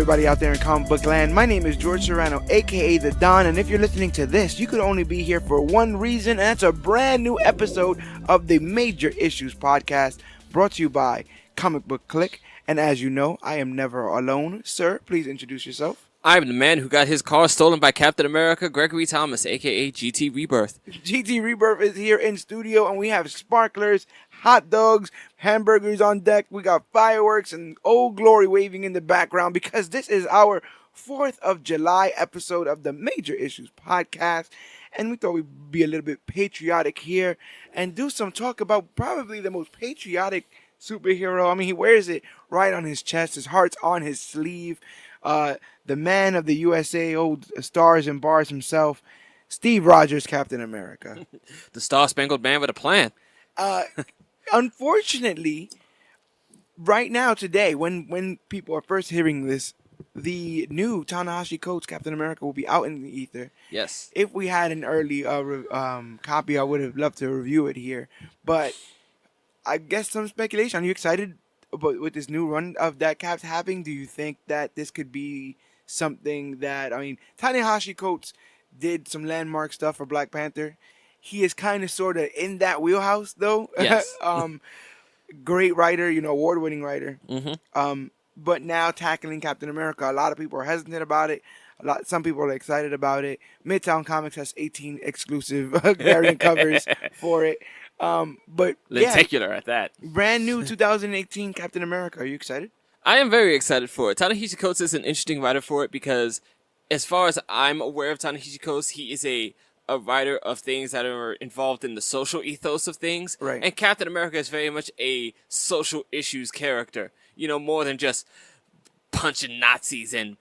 everybody out there in comic book land? My name is George Serrano, aka The Don, and if you're listening to this, you could only be here for one reason, and that's a brand new episode of the Major Issues podcast, brought to you by Comic Book Clique. And as you know, I am never alone. Sir, please introduce yourself. I'm the man who got his car stolen by Captain America, Gregory Thomas, a.k.a. GT Rebirth. GT Rebirth is here in studio, and we have sparklers, hot dogs, hamburgers on deck. We got fireworks and Old Glory waving in the background because this is our 4th of July episode of the Major Issues podcast. And we thought we'd be a little bit patriotic here and do some talk about probably the most patriotic superhero. I mean, he wears it right on his chest. His heart's on his sleeve. The man of the USA, old stars and bars himself, Steve Rogers, Captain America. The Star-Spangled Man with a plan. Unfortunately, right now, today, when people are first hearing this, the new Ta-Nehisi Coates Captain America will be out in the ether. Yes. If we had an early copy, I would have loved to review it here. But I guess some speculation. Are you excited about with this new run of that Cap's having? Do you think that this could be something that, I mean, Ta-Nehisi Coates did some landmark stuff for Black Panther. He is kind of sort of in that wheelhouse, though. Yes. Great writer, award-winning writer. Mm-hmm. But now tackling Captain America, a lot of people are hesitant about it. Some people are excited about it. Midtown Comics has 18 exclusive variant covers for it. But lenticular at that. Brand new 2018 Captain America. Are you excited? I am very excited for it. Ta-Nehisi Coates is an interesting writer for it because, as far as I'm aware of Ta-Nehisi Coates, he is a writer of things that are involved in the social ethos of things. Right. And Captain America is very much a social issues character. More than just punching Nazis and,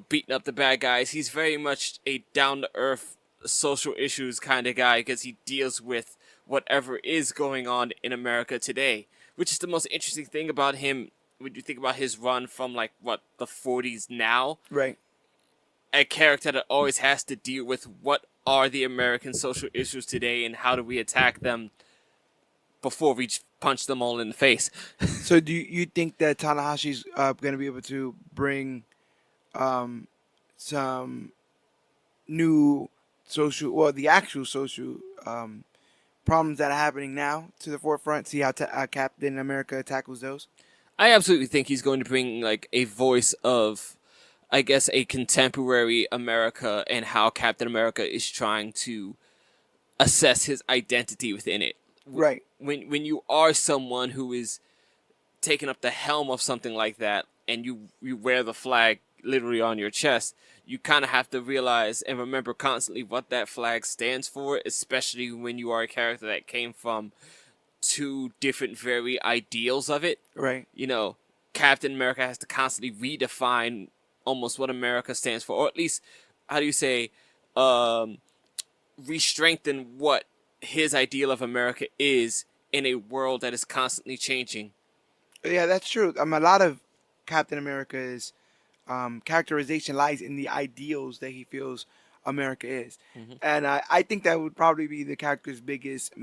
beating up the bad guys. He's very much a down-to-earth social issues kind of guy because he deals with whatever is going on in America today, which is the most interesting thing about him. When you think about his run from the 40s now, right? A character that always has to deal with what are the American social issues today and how do we attack them before we punch them all in the face. So do you think that Ta-Nehisi's going to be able to bring some new the actual social problems that are happening now to the forefront? See how Captain America tackles those? I absolutely think he's going to bring a voice of, I guess, a contemporary America and how Captain America is trying to assess his identity within it. Right. When you are someone who is taking up the helm of something like that and you wear the flag literally on your chest, you kind of have to realize and remember constantly what that flag stands for, especially when you are a character that came from two different very ideals of it. Right. Captain America has to constantly redefine almost what America stands for, or at least, how do you say, re-strengthen what his ideal of America is in a world that is constantly changing. Yeah, that's true. A lot of Captain America's characterization lies in the ideals that he feels America is. Mm-hmm. And I think that would probably be the character's biggest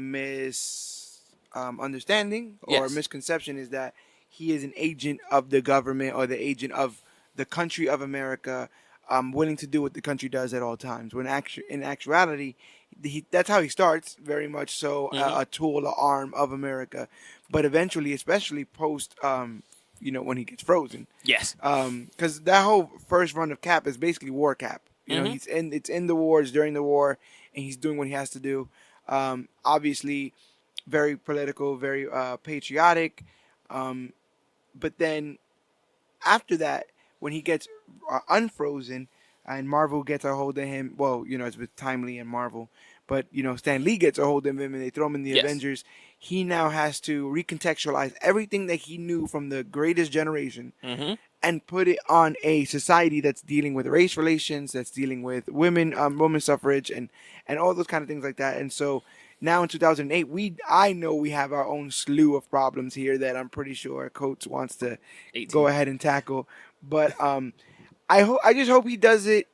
understanding or misconception, is that he is an agent of the government or the agent of the country of America, willing to do what the country does at all times. When in actuality, that's how he starts, very much so, a tool, an arm of America. But eventually, especially post, when he gets frozen. Yes. Because that whole first run of Cap is basically War Cap. It's in the wars, during the war, and he's doing what he has to do. Obviously, very political, very patriotic. But then after that, when he gets unfrozen and Marvel gets a hold of him, it's with Timely and Marvel, but, Stan Lee gets a hold of him and they throw him in the Avengers. He now has to recontextualize everything that he knew from the greatest generation and put it on a society that's dealing with race relations, that's dealing with women suffrage and all those kind of things like that. And so now in 2008, I know we have our own slew of problems here that I'm pretty sure Coates wants to go ahead and tackle. But I just hope he does it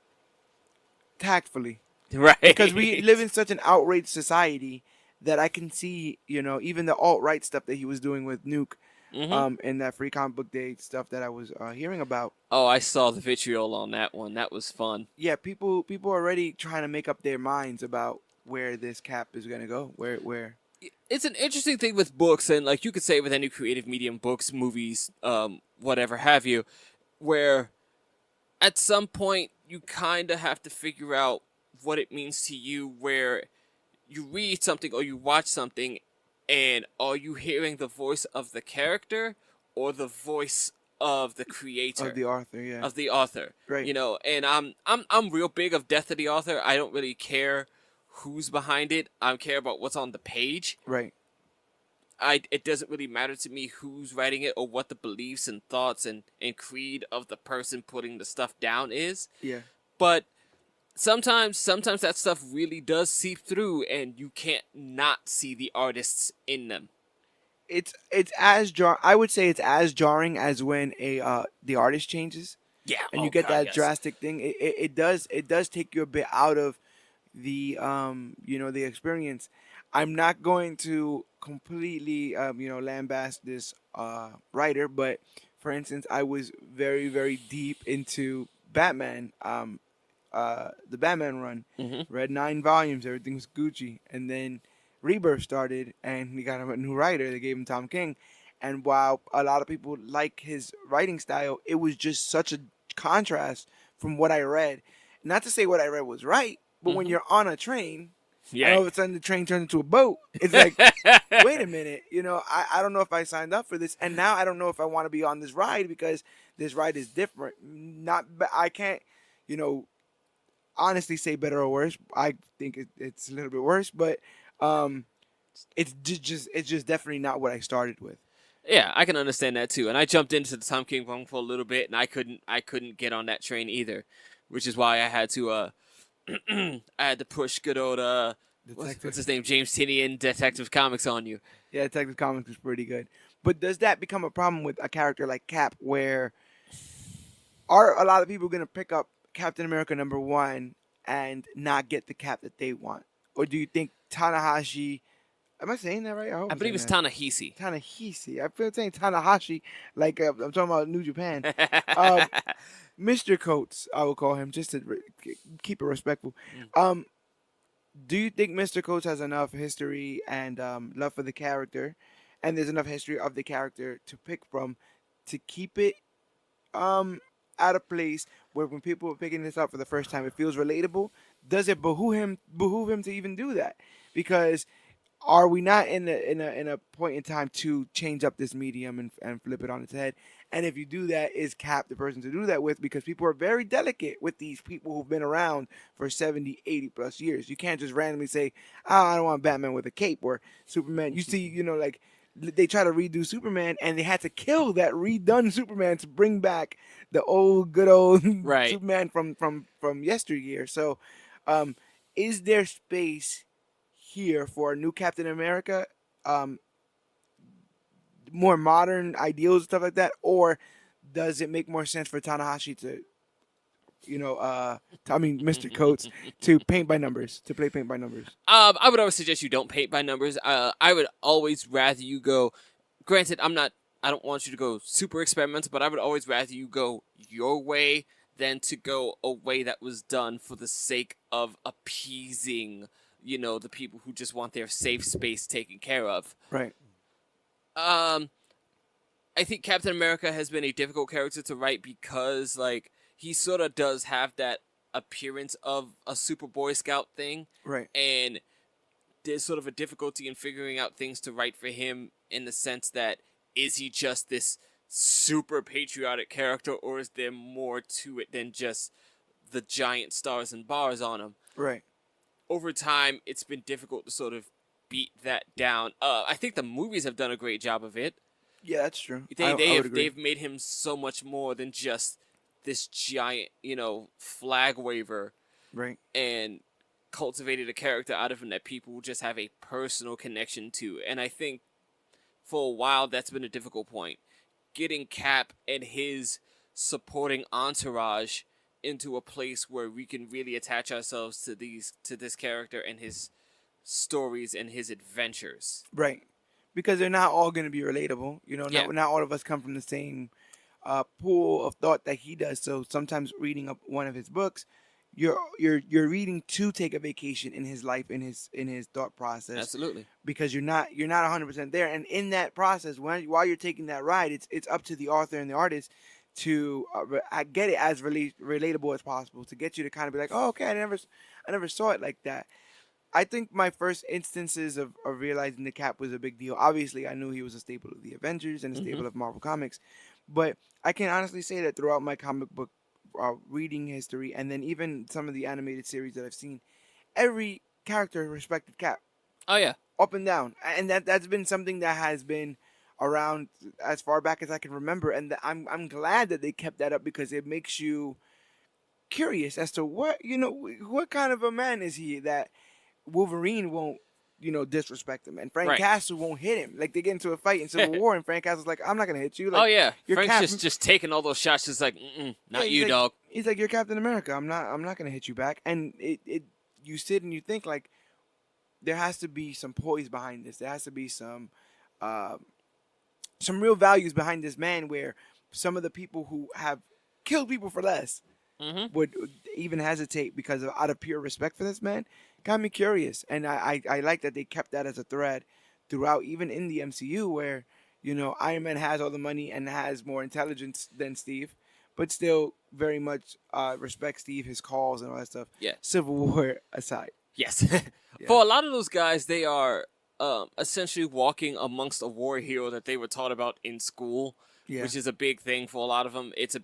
tactfully. Right. Because we live in such an outraged society that I can see, even the alt-right stuff that he was doing with Nuke, in that free comic book day stuff that I was hearing about. Oh, I saw the vitriol on that one. That was fun. Yeah, people are already trying to make up their minds about where this Cap is gonna go. Where It's an interesting thing with books, and like you could say with any creative medium, books, movies, whatever have you, where at some point you kind of have to figure out what it means to you, where you read something or you watch something, and are you hearing the voice of the character or the voice of the creator, of the author, yeah, of the author, right, and I'm real big of death of the author. I don't really care who's behind it. I care about what's on the page. right. It doesn't really matter to me who's writing it or what the beliefs and thoughts and creed of the person putting the stuff down is. Yeah. But sometimes that stuff really does seep through, and you can't not see the artists in them. It's as I would say it's as jarring as when the artist changes. Yeah, and you get that drastic thing. It does take you a bit out of the the experience. I'm not going to completely lambast this writer, but for instance, I was very, very deep into Batman, the Batman run. Read 9 volumes, everything was Gucci, and then Rebirth started, and he got a new writer. They gave him Tom King, and while a lot of people like his writing style, it was just such a contrast from what I read. Not to say what I read was right, but when you're on a train, and all of a sudden the train turns into a boat, it's like, wait a minute, I don't know if I signed up for this, and now I don't know if I want to be on this ride because this ride is different. I can't, honestly say better or worse. I think it's a little bit worse, but it's just definitely not what I started with. Yeah, I can understand that too. And I jumped into the Tom King one for a little bit, and I couldn't get on that train either, which is why I had to I had to push good old what's his name, James Tinian, Detective Comics on you. Yeah, Detective Comics is pretty good. But does that become a problem with a character like Cap, where are a lot of people going to pick up Captain America #1 and not get the Cap that they want? Or do you think Tanahashi... Am I saying that right? I believe it's Ta-Nehisi. Ta-Nehisi. I feel saying Tanahashi like I'm talking about New Japan. Mr. Coates, I will call him, just to keep it respectful. Do you think Mr. Coates has enough history and love for the character, and there's enough history of the character to pick from, to keep it at a place where when people are picking this up for the first time, it feels relatable? Does it behoove him to even do that? Because are we not in a point in time to change up this medium and flip it on its head? And if you do that, is Cap the person to do that with? Because people are very delicate with these people who've been around for 70, 80 plus years. You can't just randomly say, I don't want Batman with a cape or Superman. You see, like they try to redo Superman, and they had to kill that redone Superman to bring back the good old right. Superman from yesteryear. So is there space here for a new Captain America, more modern ideals and stuff like that, or does it make more sense for Tanahashi to, Mr. Coates to play paint by numbers? I would always suggest you don't paint by numbers. I would always rather you go. Granted, I don't want you to go super experimental, but I would always rather you go your way than to go a way that was done for the sake of appeasing, the people who just want their safe space taken care of. Right. I think Captain America has been a difficult character to write because, he sort of does have that appearance of a super Boy Scout thing. Right. And there's sort of a difficulty in figuring out things to write for him in the sense that, is he just this super patriotic character, or is there more to it than just the giant stars and bars on him? Right. Over time, it's been difficult to sort of beat that down. I think the movies have done a great job of it. Yeah, that's true. They've made him so much more than just this giant, flag waver. Right. And cultivated a character out of him that people will just have a personal connection to. And I think for a while that's been a difficult point. Getting Cap and his supporting entourage into a place where we can really attach ourselves to this character and his stories and his adventures. Right. because they're not all going to be relatable. Yeah. Not all of us come from the same pool of thought that he does. So sometimes reading up one of his books, you're reading to take a vacation in his life, in his thought process. Absolutely. Because you're not 100% there, and in that process, while you're taking that ride, it's up to the author and the artist to get it as relatable as possible, to get you to kind of be like, oh, okay, I never saw it like that. I think my first instances of realizing the Cap was a big deal. Obviously, I knew he was a staple of the Avengers and a staple of Marvel Comics, but I can honestly say that throughout my comic book reading history, and then even some of the animated series that I've seen, every character respected Cap. Oh yeah. Up and down, and that's been something that has been around as far back as I can remember, and I'm glad that they kept that up, because it makes you curious as to what kind of a man is he that Wolverine won't disrespect him, and Frank Castle won't hit him. Like, they get into a fight in Civil War, and Frank Castle's like, I'm not gonna hit you. Like, oh yeah, Frank's just taking all those shots, just like, not you, dog. He's like, you're Captain America. I'm not gonna hit you back. And you sit and you think, like, there has to be some poise behind this. There has to be some real values behind this man, where some of the people who have killed people for less would even hesitate because of out of pure respect for this man. Got me curious, and I like that they kept that as a thread throughout, even in the MCU, where Iron Man has all the money and has more intelligence than Steve, but still very much respects Steve, his calls and all that stuff. Yeah. Civil War aside. Yes. For a lot of those guys, they are essentially walking amongst a war hero that they were taught about in school, which is a big thing for a lot of them. It's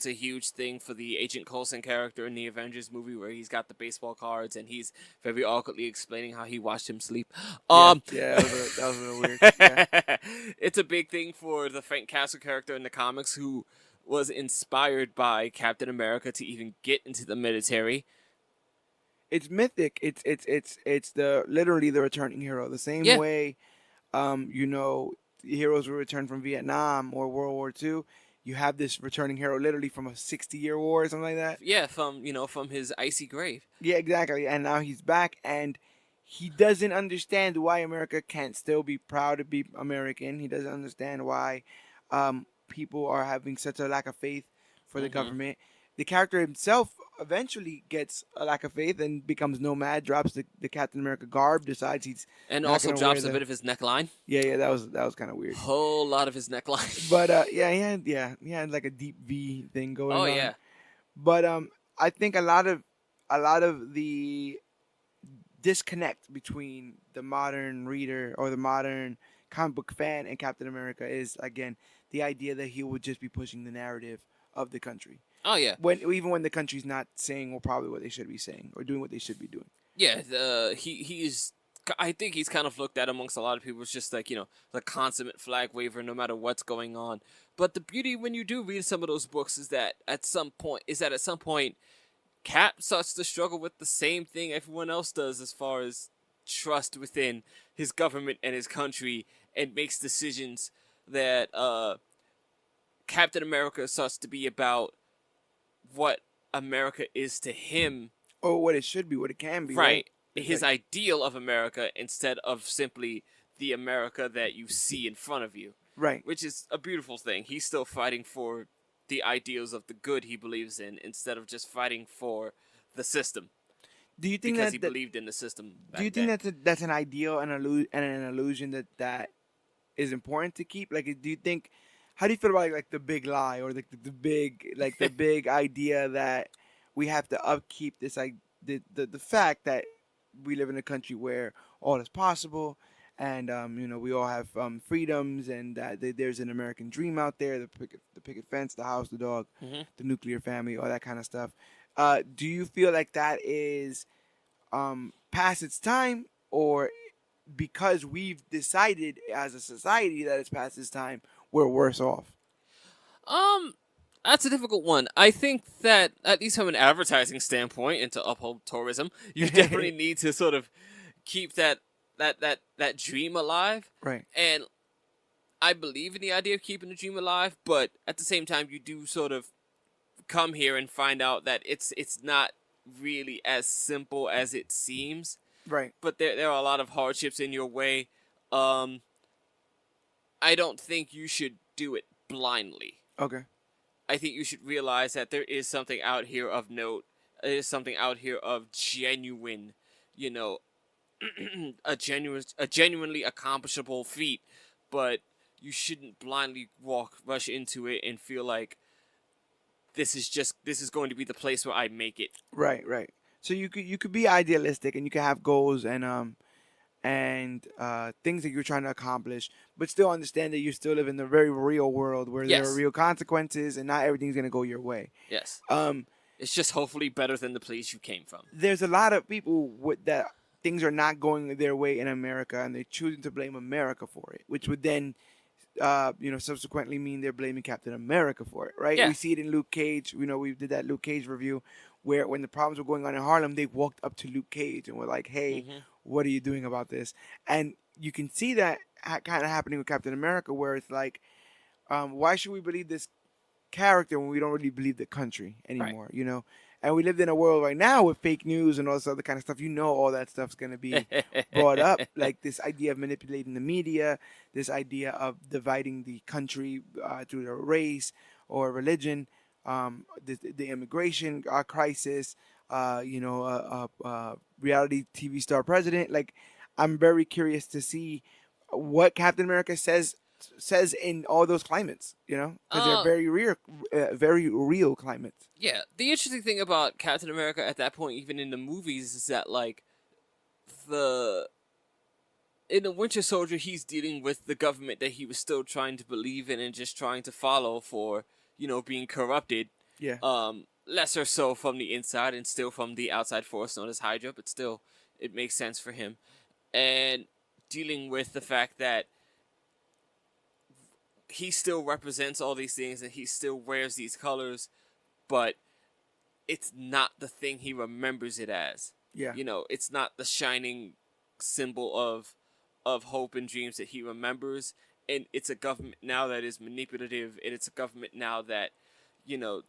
a huge thing for the Agent Coulson character in the Avengers movie, where he's got the baseball cards and he's very awkwardly explaining how he watched him sleep. That was a little weird. Yeah. It's a big thing for the Frank Castle character in the comics, who was inspired by Captain America to even get into the military. It's mythic. It's literally the returning hero. The same way, heroes will return from Vietnam or World War II. You have this returning hero literally from a 60-year war or something like that. Yeah, from his icy grave. Yeah, exactly. And now he's back, and he doesn't understand why America can't still be proud to be American. He doesn't understand why people are having such a lack of faith for the government. The character himself eventually gets a lack of faith and becomes nomad, drops the Captain America garb, decides he's and also drops a bit of his neckline. Yeah, that was kind of weird. Whole lot of his neckline. But he had like a deep V thing going on. Oh yeah. But I think a lot of the disconnect between the modern reader or the modern comic book fan and Captain America is, again, the idea that he would just be pushing the narrative of the country. Oh yeah. Even when the country's not saying probably what they should be saying or doing what they should be doing. Yeah, he's. I think he's kind of looked at amongst a lot of people as just like the consummate flag waver, no matter what's going on. But the beauty when you do read some of those books is that at some point, Cap starts to struggle with the same thing everyone else does as far as trust within his government and his country, and makes decisions that Captain America starts to be about what America is to him. Or what it should be, what it can be. Right. His ideal of America instead of simply the America that you see in front of you. Right. Which is a beautiful thing. He's still fighting for the ideals of the good he believes in instead of just fighting for the system. Do you think because he believed in the system back Do you think that's an ideal and an illusion that is important to keep? Like, do you think... How do you feel about like the big lie or the big idea that we have to upkeep this the fact that we live in a country where all is possible, and we all have freedoms, and that there's an American dream out there, the picket fence, the house, the dog, the nuclear family, all that kind of stuff. Do you feel like that is past its time, or because we've decided as a society that it's past its time, we're worse off? That's a difficult one. I think that, at least from an advertising standpoint and to uphold tourism, you definitely need to sort of keep that dream alive. Right. And I believe in the idea of keeping the dream alive, but at the same time, you do sort of come here and find out that it's not really as simple as it seems. Right. But there are a lot of hardships in your way. I don't think you should do it blindly. Okay. I think you should realize that there is something out here of note. There is something out here of genuine, you know, a genuinely accomplishable feat, but you shouldn't blindly rush into it and feel like this is going to be the place where I make it. Right, right. So you could be idealistic and you could have goals and things that you're trying to accomplish, but still understand that you still live in the very real world where there are Yes. real consequences and not everything's gonna go your way. Yes. Um, It's just hopefully better than the place you came from. there's a lot of people with that things are not going their way in America, and they're choosing to blame America for it, which would then, subsequently mean they're blaming Captain America for it, right? Yeah. We see it in Luke Cage. You know, we did that Luke Cage review where when the problems were going on in Harlem, they walked up to Luke Cage and were like, "Hey, what are you doing about this?" And you can see that kind of happening with Captain America, where it's like, why should we believe this character when we don't really believe the country anymore, Right. you know? And we live in a world right now with fake news and all this other kind of stuff. You know, all that stuff's going to be brought up. Like this idea of manipulating the media, this idea of dividing the country through their race or religion, the immigration crisis, reality TV star president. Like, I'm very curious to see what Captain America says in all those climates, you know, because they're very real climates. Yeah, the interesting thing about Captain America at that point, even in the movies, is that like in the Winter Soldier, he's dealing with the government that he was still trying to believe in and just trying to follow for, being corrupted. Yeah. Lesser so from the inside and still from the outside force known as Hydra, but still, it makes sense for him. And dealing with the fact that he still represents all these things and he still wears these colors, but it's not the thing he remembers it as. Yeah. It's not the shining symbol of hope and dreams that he remembers. And it's a government now that is manipulative, and it's a government now that,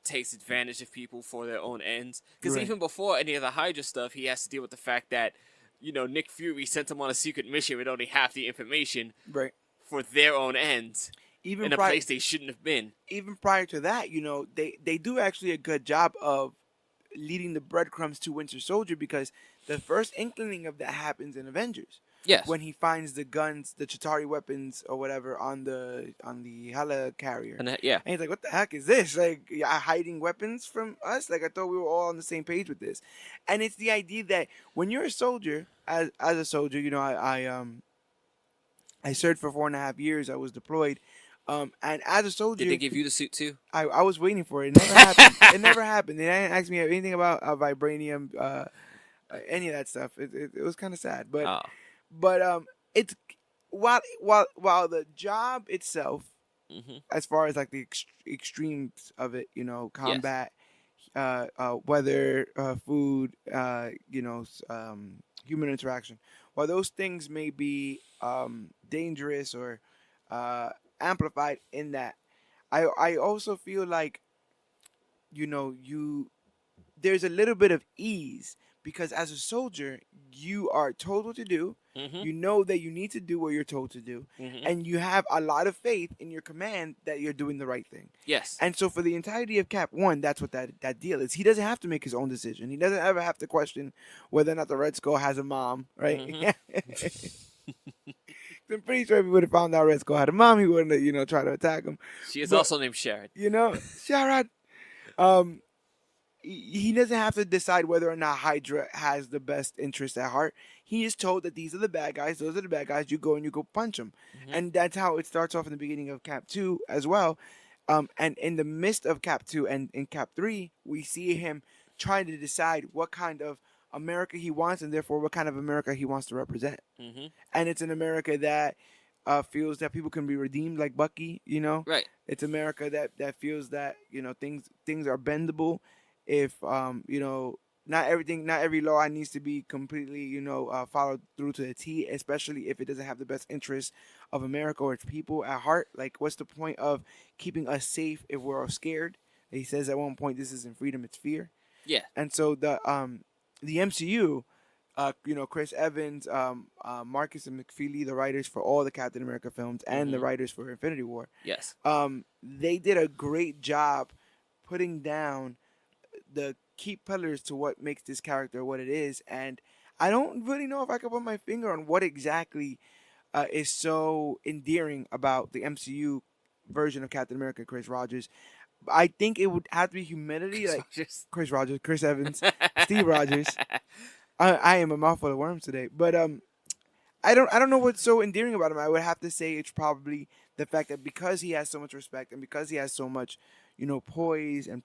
takes advantage of people for their own ends. Because even before any of the Hydra stuff, he has to deal with the fact that, Nick Fury sent him on a secret mission with only half the information for their own ends. Even in a place they shouldn't have been. Even prior to that, they do actually a good job of leading the breadcrumbs to Winter Soldier, because the first inkling of that happens in Avengers. Yes. When he finds the guns, the Chitauri weapons or whatever on the helicarrier. And he's like, "What the heck is this? Like, you're hiding weapons from us? Like, I thought we were all on the same page with this." And it's the idea that when you're a soldier, as a soldier, I served for 4.5 years. I was deployed. And as a soldier, did they give you the suit too? I was waiting for it. It never happened. It never happened. They didn't ask me anything about vibranium, any of that stuff. It was kind of sad, but it's while the job itself, as far as like the extremes of it, combat, weather, food, human interaction, while those things may be dangerous or amplified in that, I also feel like there's a little bit of ease, because as a soldier you are told what to do. You know that you need to do what you're told to do, and you have a lot of faith in your command that you're doing the right thing. Yes. And so for the entirety of Cap 1, that's what that deal is. He doesn't have to make his own decision. He doesn't ever have to question whether or not the Red Skull has a mom, right? I'm pretty sure if he would have found out Red Skull had a mom, he wouldn't have, try to attack him. She is also named Sharon. Sharon. He doesn't have to decide whether or not Hydra has the best interest at heart. He is told that these are the bad guys. Those are the bad guys. You go and you go punch them. And that's how it starts off in the beginning of Cap 2 as well. And in the midst of Cap 2 and in Cap 3, we see him trying to decide what kind of America he wants, and therefore what kind of America he wants to represent. And it's an America that feels that people can be redeemed like Bucky, Right. It's America that feels that, things are bendable. If not every law needs to be completely followed through to the T, especially if it doesn't have the best interest of America or its people at heart. Like, what's the point of keeping us safe if we're all scared? He says at one point, this isn't freedom, it's fear. Yeah. And so the MCU Chris Evans, Marcus and McFeely, the writers for all the Captain America films, and the writers for Infinity War. Yes. They did a great job putting down the key pillars to what makes this character what it is. And I don't really know if I can put my finger on what exactly is so endearing about the MCU version of Captain America, Chris Rogers. I think it would have to be humility, like Chris Rogers, Chris Evans, Steve Rogers. I am a mouthful of worms today, but I don't know what's so endearing about him. I would have to say it's probably the fact that because he has so much respect and because he has so much, poise and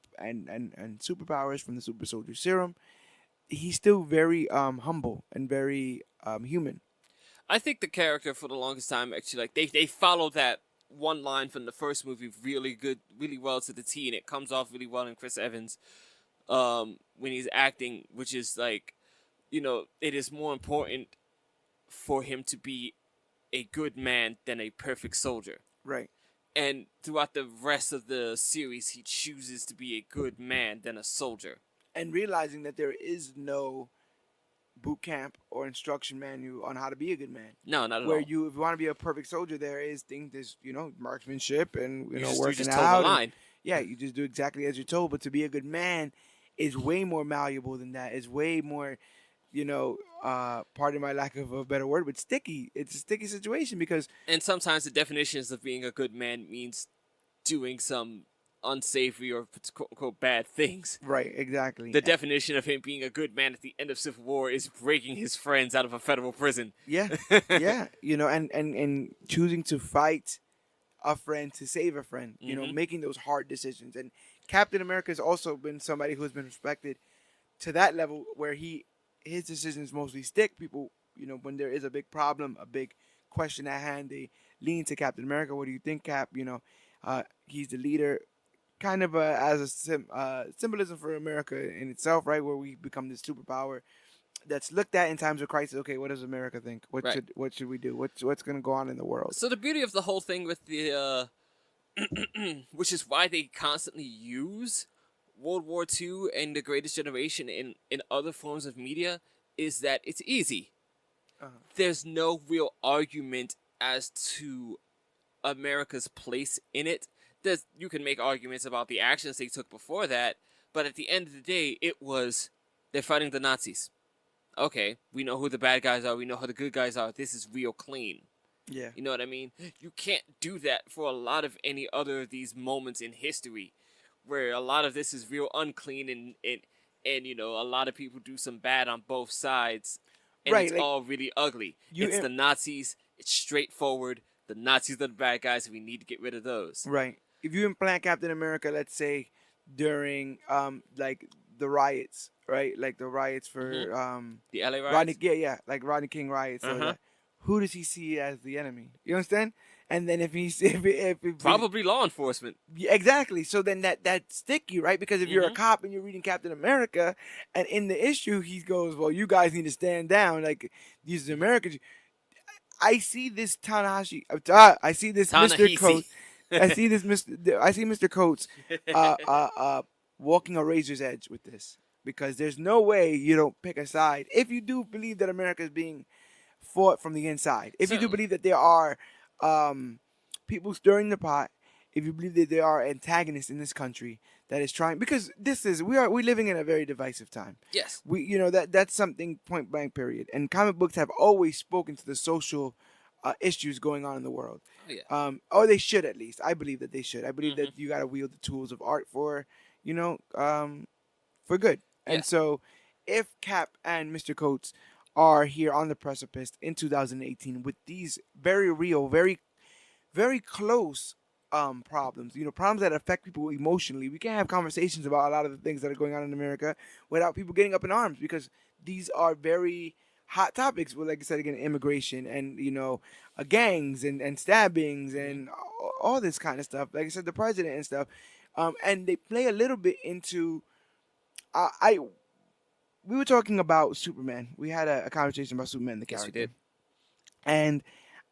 superpowers from the super soldier serum, he's still very humble and very human. I think the character for the longest time actually they followed that one line from the first movie really well to the T, and it comes off really well in Chris Evans when he's acting, which is like, it is more important for him to be a good man than a perfect soldier. Right. And throughout the rest of the series, he chooses to be a good man than a soldier. And realizing that there is no boot camp or instruction manual on how to be a good man. No, not at Where all. if you want to be a perfect soldier, there is things, there's marksmanship and working you just out. Told the line. Yeah, you just do exactly as you're told. But to be a good man is way more malleable than that. It's way more, pardon my lack of a better word, but sticky. It's a sticky situation because. And sometimes the definitions of being a good man means doing some unsavory or quote bad things. Right, exactly. The definition of him being a good man at the end of Civil War is breaking his friends out of a federal prison. Yeah, yeah. And choosing to fight a friend to save a friend. Making those hard decisions. And Captain America has also been somebody who has been respected to that level where his decisions mostly stick. People, when there is a big problem, a big question at hand, they lean to Captain America. What do you think, Cap? He's the leader. Kind of as a symbolism for America in itself, right? Where we become this superpower that's looked at in times of crisis. Okay, what does America think? What should we do? What's going to go on in the world? So the beauty of the whole thing with the, which is why they constantly use World War II and the Greatest Generation in other forms of media, is that it's easy. There's no real argument as to America's place in it. You can make arguments about the actions they took before that, but at the end of the day, they're fighting the Nazis. Okay, we know who the bad guys are, we know who the good guys are, this is real clean. Yeah. You know what I mean? You can't do that for a lot of any other of these moments in history, where a lot of this is real unclean and a lot of people do some bad on both sides, and it's all really ugly. It's the Nazis, it's straightforward, the Nazis are the bad guys, and we need to get rid of those. Right. If you implant Captain America, let's say during like the riots, right? Like the riots for the LA riots. like Rodney King riots. Who does he see as the enemy? You understand? And then if probably law enforcement. Yeah, exactly. So then that's sticky, right? Because if you're a cop and you're reading Captain America, and in the issue he goes, "Well, you guys need to stand down." Like these Americans. I see this Tanahashi. I see this Mr. Coates. I see Mr. Coates walking a razor's edge with this, because there's no way you don't pick a side if you do believe that America is being fought from the inside. If you do believe that there are people stirring the pot, if you believe that there are antagonists in this country that is trying, because we're living in a very divisive time. Yes. That's something point blank period. And comic books have always spoken to the social issues going on in the world. Oh, yeah. Or they should, at least. I believe that they should. I believe that you got to wield the tools of art for good. Yeah. And so if Cap and Mr. Coates are here on the precipice in 2018 with these very real, very, very close problems, problems that affect people emotionally. We can't have conversations about a lot of the things that are going on in America without people getting up in arms, because these are very hot topics. Well, like I said again, immigration and gangs and stabbings and all this kind of stuff. Like I said, the president and stuff, and they play a little bit into. We were talking about Superman. We had a conversation about Superman, the character. Yes, we did. And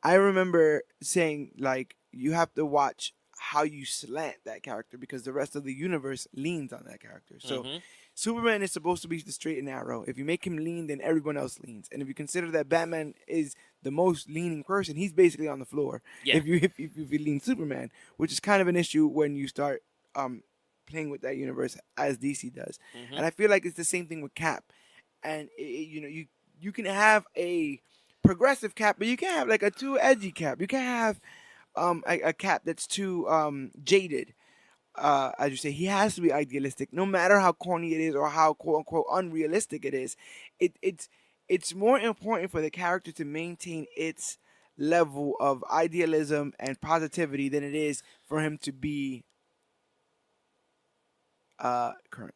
I remember saying, like, you have to watch how you slant that character, because the rest of the universe leans on that character. So Superman is supposed to be the straight and narrow. If you make him lean, then everyone else leans. And if you consider that Batman is the most leaning person, he's basically on the floor. Yeah. If you lean Superman, which is kind of an issue when you start playing with that universe as DC does. And I feel like it's the same thing with Cap. And you can have a progressive Cap, but you can't have like a too edgy Cap. You can't have a Cap that's too jaded. As you say, he has to be idealistic, no matter how corny it is or how quote unquote unrealistic it is. It's more important for the character to maintain its level of idealism and positivity than it is for him to be current.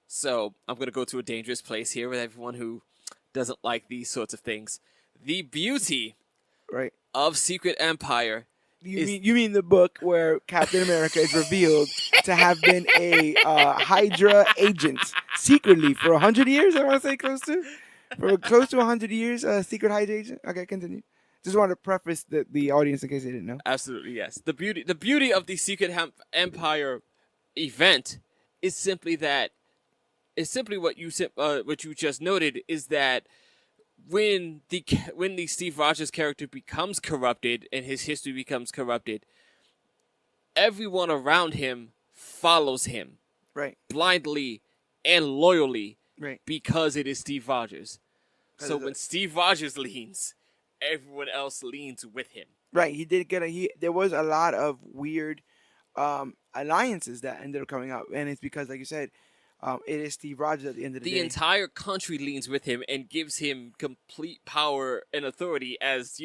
So I'm going to go to a dangerous place here with everyone who doesn't like these sorts of things. The beauty of Secret Empire. You mean the book where Captain America is revealed to have been a Hydra agent secretly for 100 years? I want to say close to 100 years, secret Hydra agent. Okay, continue. Just wanted to preface the audience in case they didn't know. Absolutely, yes. The beauty of the Secret Empire event is simply what you just noted, is that when the Steve Rogers character becomes corrupted and his history becomes corrupted, everyone around him follows him, blindly and loyally, because it is Steve Rogers. So when Steve Rogers leans, everyone else leans with him. Right. He did there was a lot of weird alliances that ended up coming up, and it's because, like you said, it is Steve Rogers at the end of the day. The entire country leans with him and gives him complete power and authority as,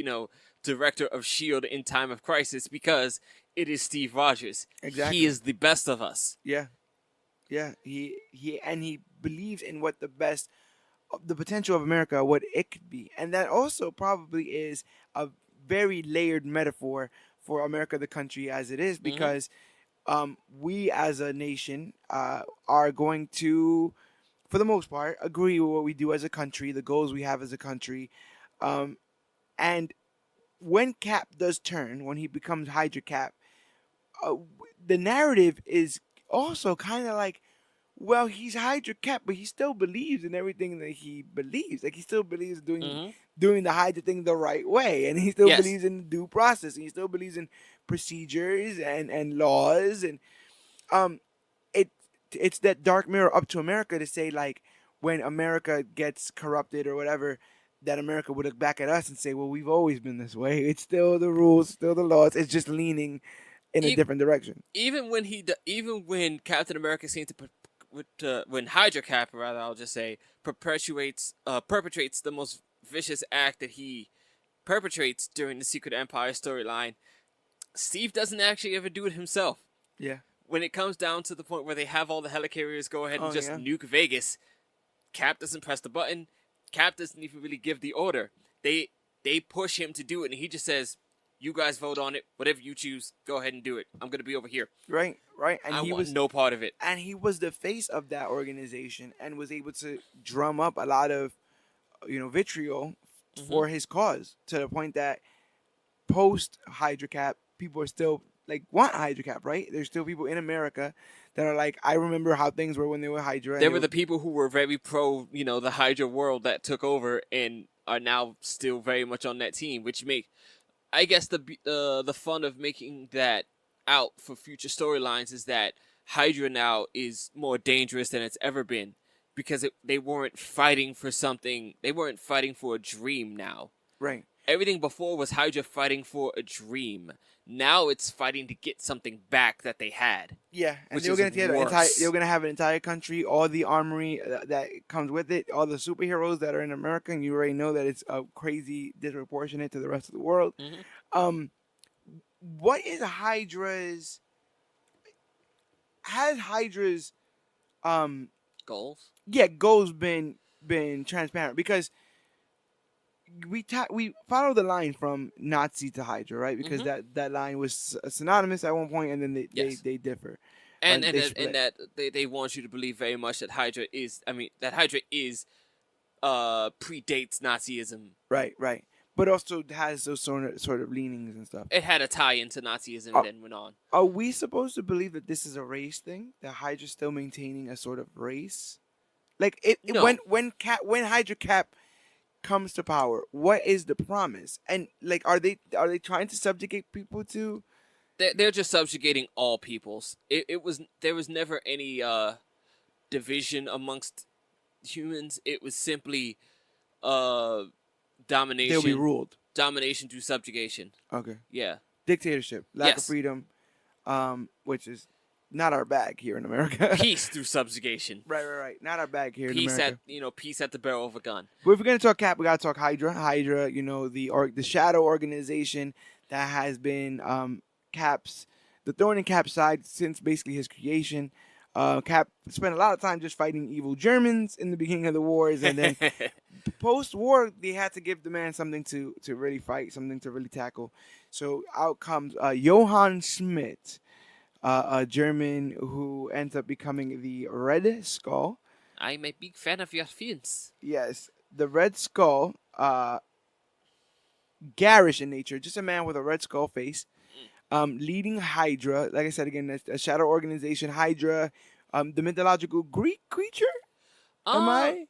director of S.H.I.E.L.D. in time of crisis, because it is Steve Rogers. Exactly. He is the best of us. Yeah. Yeah. He believes in what the potential of America, what it could be. And that also probably is a very layered metaphor for America, the country as it is, because we as a nation are going to, for the most part, agree with what we do as a country, the goals we have as a country. And when Cap does turn, when he becomes Hydra Cap, the narrative is also kind of like, well, he's Hydra Cap, but he still believes in everything that he believes. Like, he still believes doing the Hydra thing the right way, and he still believes in due process, and he still believes in procedures and laws, and it's that dark mirror up to America to say, like, when America gets corrupted or whatever, that America would look back at us and say, well, we've always been this way. It's still the rules, still the laws. It's just leaning in a different direction. Even when Captain America seems to when Hydra Cap, rather, I'll just say, perpetrates the most vicious act that he perpetrates during the Secret Empire storyline, Steve doesn't actually ever do it himself. Yeah. When it comes down to the point where they have all the helicarriers go ahead and just nuke Vegas, Cap doesn't press the button. Cap doesn't even really give the order. They push him to do it, and he just says, you guys vote on it. Whatever you choose, go ahead and do it. I'm going to be over here. Right. And I want no part of it. And he was the face of that organization and was able to drum up a lot of, vitriol for his cause, to the point that post Hydra Cap, people are still want Hydra Cap, right? There's still people in America that are like, I remember how things were when they were Hydra. There were the people who were very pro, the Hydra world that took over and are now still very much on that team, which make, I guess, the fun of making that out for future storylines is that Hydra now is more dangerous than it's ever been, because they weren't fighting for something. They weren't fighting for a dream now. Right. Everything before was Hydra fighting for a dream. Now it's fighting to get something back that they had. Yeah, and they were going to have an entire country, all the armory that comes with it, all the superheroes that are in America, and you already know that it's crazy disproportionate to the rest of the world. What is Hydra's? Has Hydra's goals? Yeah, goals been transparent, because we follow the line from Nazi to Hydra, right? Because that line was synonymous at one point, and then they differ. And that they want you to believe very much that Hydra is predates Nazism. Right. but also has those sort of leanings and stuff. It had a tie into Nazism and then went on. Are we supposed to believe that this is a race thing? That Hydra's still maintaining a sort of race? Like No. when Hydra Cap comes to power, what is the promise? And like, are they trying to subjugate people to? They're just subjugating all peoples. There was never any division amongst humans. It was simply domination. They'll be ruled. Domination through subjugation. Okay. Yeah. Dictatorship, lack of freedom, which is not our bag here in America. Peace through subjugation. Right. Not our bag here in America. Peace at the barrel of a gun. But if we're gonna talk Cap, we gotta talk Hydra. Hydra, the shadow organization that has been Cap's, the thorn in Cap's side since basically his creation. Cap spent a lot of time just fighting evil Germans in the beginning of the wars, and then post-war they had to give the man something to really fight, something to really tackle. So out comes Johann Schmidt, a German who ends up becoming the Red Skull. I'm a big fan of your films. Yes, the Red Skull, garish in nature, just a man with a red skull face. Leading Hydra, like I said again, a shadow organization. Hydra, the mythological Greek creature. I'm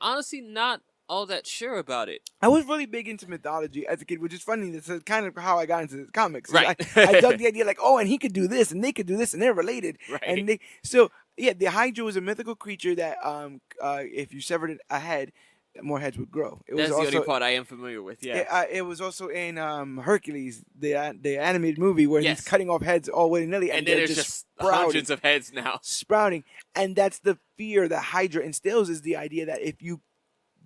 honestly not all that sure about it. I was really big into mythology as a kid, which is funny. This is kind of how I got into the comics. Right. I dug the idea like, oh, and he could do this, and they could do this, and they're related. Right. And the Hydra was a mythical creature that, if you severed a head, more heads would grow. That's the only part I am familiar with. Yeah. It was also in Hercules, the animated movie, where he's cutting off heads all willy nilly, and then there's just hundreds of heads now sprouting. And that's the fear that Hydra instills, is the idea that if you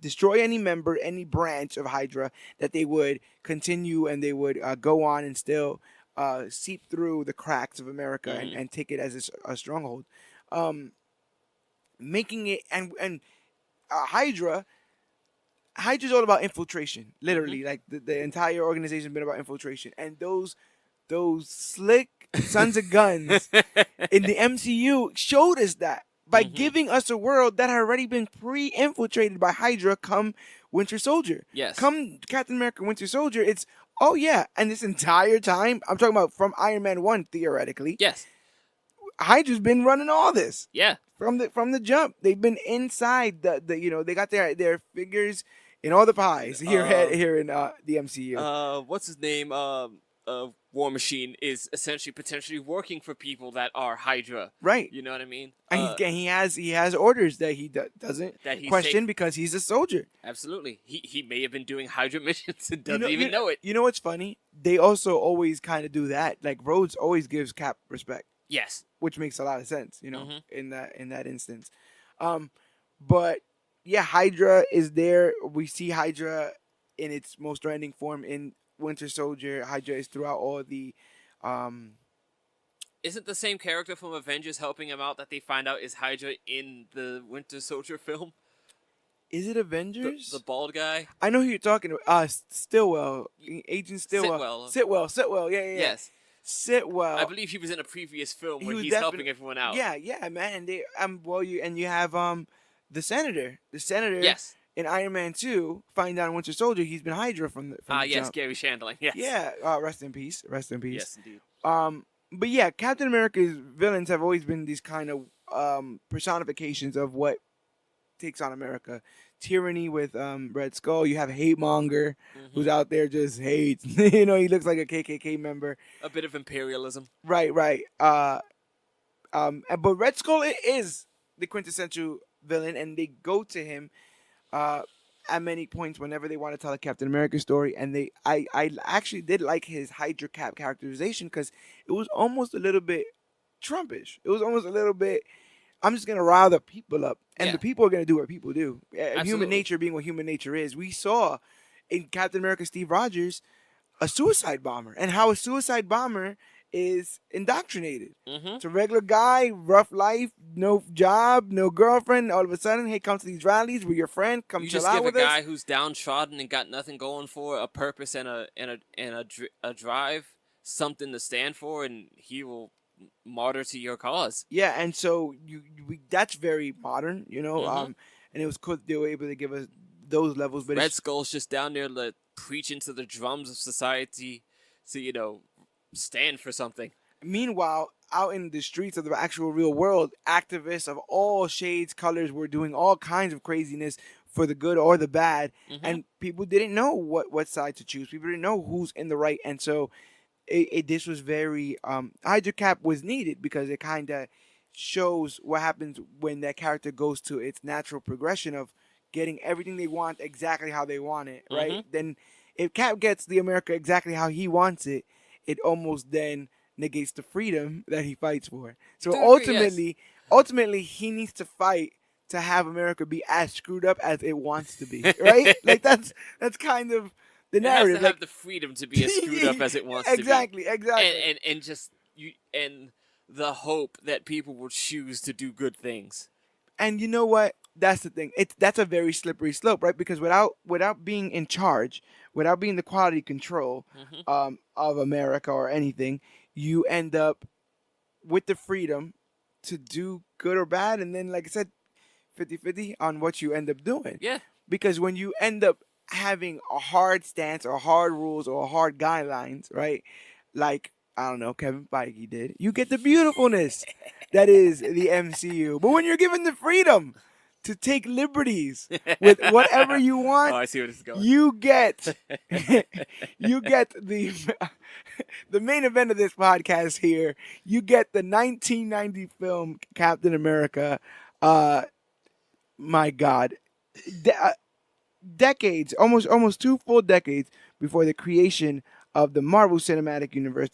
destroy any member, any branch of Hydra, that they would continue and they would go on and still seep through the cracks of America and take it as a stronghold, making it and Hydra's all about infiltration, literally. Like the entire organization has been about infiltration, and those slick sons of guns in the MCU showed us that by giving us a world that had already been pre-infiltrated by Hydra. Come Winter Soldier, come Captain America, Winter Soldier. It's and this entire time I'm talking about from Iron Man 1 theoretically. Yes, Hydra's been running all this. Yeah, from the jump, they've been inside the they got their figures in all the pies here in the MCU. What's his name? War Machine is essentially potentially working for people that are Hydra. Right. You know what I mean? And he has orders that he doesn't question because he's a soldier. Absolutely. He may have been doing Hydra missions and doesn't even know it. You know what's funny? They also always kind of do that. Like Rhodes always gives Cap respect. Yes. Which makes a lot of sense, in that instance. But yeah, Hydra is there. We see Hydra in its most threatening form in Winter Soldier. Hydra is throughout all the. Isn't the same character from Avengers helping him out that they find out is Hydra in the Winter Soldier film? Is it Avengers? The bald guy? I know who you're talking about. Stillwell. Agent Stillwell. Sitwell. Yeah. Yes. Sitwell. I believe he was in a previous film where he's helping everyone out. Yeah, man. They you have the senator. Yes. In Iron Man 2, find out in Winter Soldier, he's been Hydra from the yes, jump. Gary Shandling. Yes. Yeah. Rest in peace. Yes, indeed. But yeah, Captain America's villains have always been these kind of personifications of what takes on America. Tyranny with Red Skull. You have Hate Monger, who's out there just hates. He looks like a KKK member. A bit of imperialism. Right. But Red Skull is the quintessential villain, and they go to him at many points whenever they want to tell a Captain America story. And I actually did like his Hydra Cap characterization because it was almost a little bit Trumpish. It was almost a little bit, I'm just going to rile the people up. And the people are going to do what people do. Human nature being what human nature is. We saw in Captain America Steve Rogers a suicide bomber. And how a suicide bomber is indoctrinated. It's a regular guy, rough life, no job, no girlfriend. All of a sudden, hey, come to these rallies. We're your friend. Come chill out with us. You just give a guy who's downtrodden and got nothing going for, a purpose and a drive, something to stand for, and he will martyr to your cause. Yeah, and so that's very modern, and it was cool they were able to give us those levels. But Red Skull's just down there like, preaching to the drums of society to stand for something. Meanwhile, out in the streets of the actual real world, activists of all shades, colors were doing all kinds of craziness for the good or the bad, and people didn't know what side to choose. People didn't know who's in the right, and so this was very Hydra Cap was needed because it kind of shows what happens when that character goes to its natural progression of getting everything they want exactly how they want it, right? Then if Cap gets the America exactly how he wants it, it almost then negates the freedom that he fights for. So ultimately, he needs to fight to have America be as screwed up as it wants to be, right? Like that's kind of the narrative. It has to have the freedom to be as screwed up as it wants to be. Exactly. And just the hope that people will choose to do good things. And you know what? That's the thing. That's a very slippery slope, right? Because without being in charge, without being the quality control of America or anything, you end up with the freedom to do good or bad, and then, like I said, 50-50 on what you end up doing. Yeah. Because when you end up having a hard stance or hard rules or hard guidelines, right? Like, I don't know, Kevin Feige did, you get the beautifulness that is the MCU. But when you're given the freedom to take liberties with whatever you want, I see where this is going. you get the main event of this podcast here. You get the 1990 film Captain America. My God, decades, almost 2 full decades before the creation of the Marvel Cinematic Universe,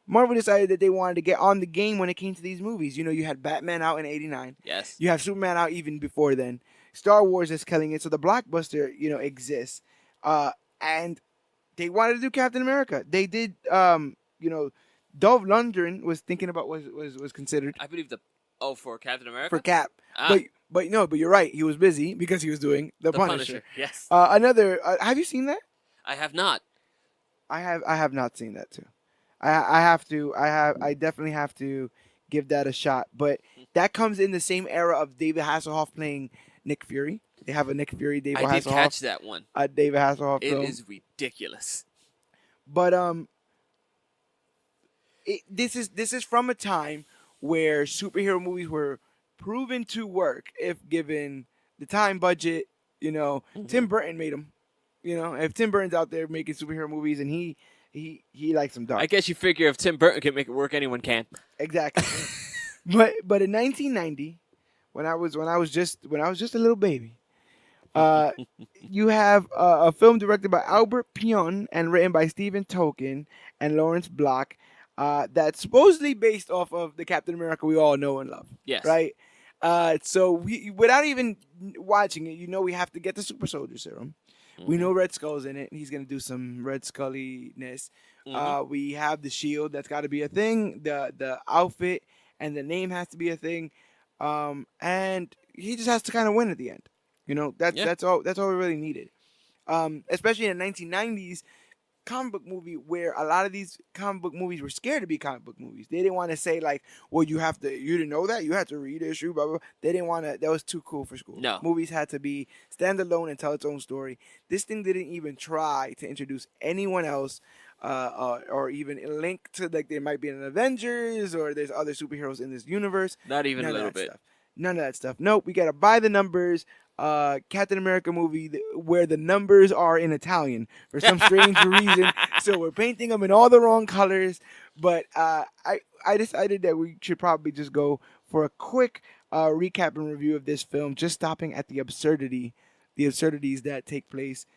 Marvel decided that they wanted to get on the game when it came to these movies. You had Batman out in '89. Yes. You have Superman out even before then. Star Wars is killing it, so the blockbuster, exists. And they wanted to do Captain America. They did. Dolph Lundgren was thinking about was considered. I believe for Captain America for Cap, but you're right. He was busy because he was doing the Punisher. Yes. Another. Have you seen that? I have not. I have not seen that too. I definitely have to give that a shot. But that comes in the same era of David Hasselhoff playing Nick Fury. They have a Nick Fury David Hasselhoff. I did catch that one. David Hasselhoff It film. is ridiculous. But this is from a time where superhero movies were proven to work if given the time, budget. Tim Burton made them. If Tim Burton's out there making superhero movies and he likes them dark. I guess you figure if Tim Burton can make it work, anyone can. Exactly. but in 1990, when I was just a little baby, you have a film directed by Albert Pion and written by Stephen Tolkien and Lawrence Block, that's supposedly based off of the Captain America we all know and love. Yes. Right. So we, without even watching it, we have to get the Super Soldier Serum. We know Red Skull's in it. He's going to do some Red Scully-ness. We have the shield. That's got to be a thing. The outfit and the name has to be a thing. And he just has to kind of win at the end. That's all we really needed. Especially in the 1990s comic book movie where a lot of these comic book movies were scared to be comic book movies. They didn't want to say like, well, you didn't know that? You had to read issue, blah, blah, blah. They didn't want to, that was too cool for school. No. Movies had to be standalone and tell its own story. This thing didn't even try to introduce anyone else or even link to, like, there might be an Avengers or there's other superheroes in this universe. Not even a little bit. Stuff. None of that stuff. Nope, we got to buy the numbers. Captain America movie where the numbers are in Italian for some strange reason. So we're painting them in all the wrong colors. But I decided that we should probably just go for a quick recap and review of this film, just stopping at the absurdities that take place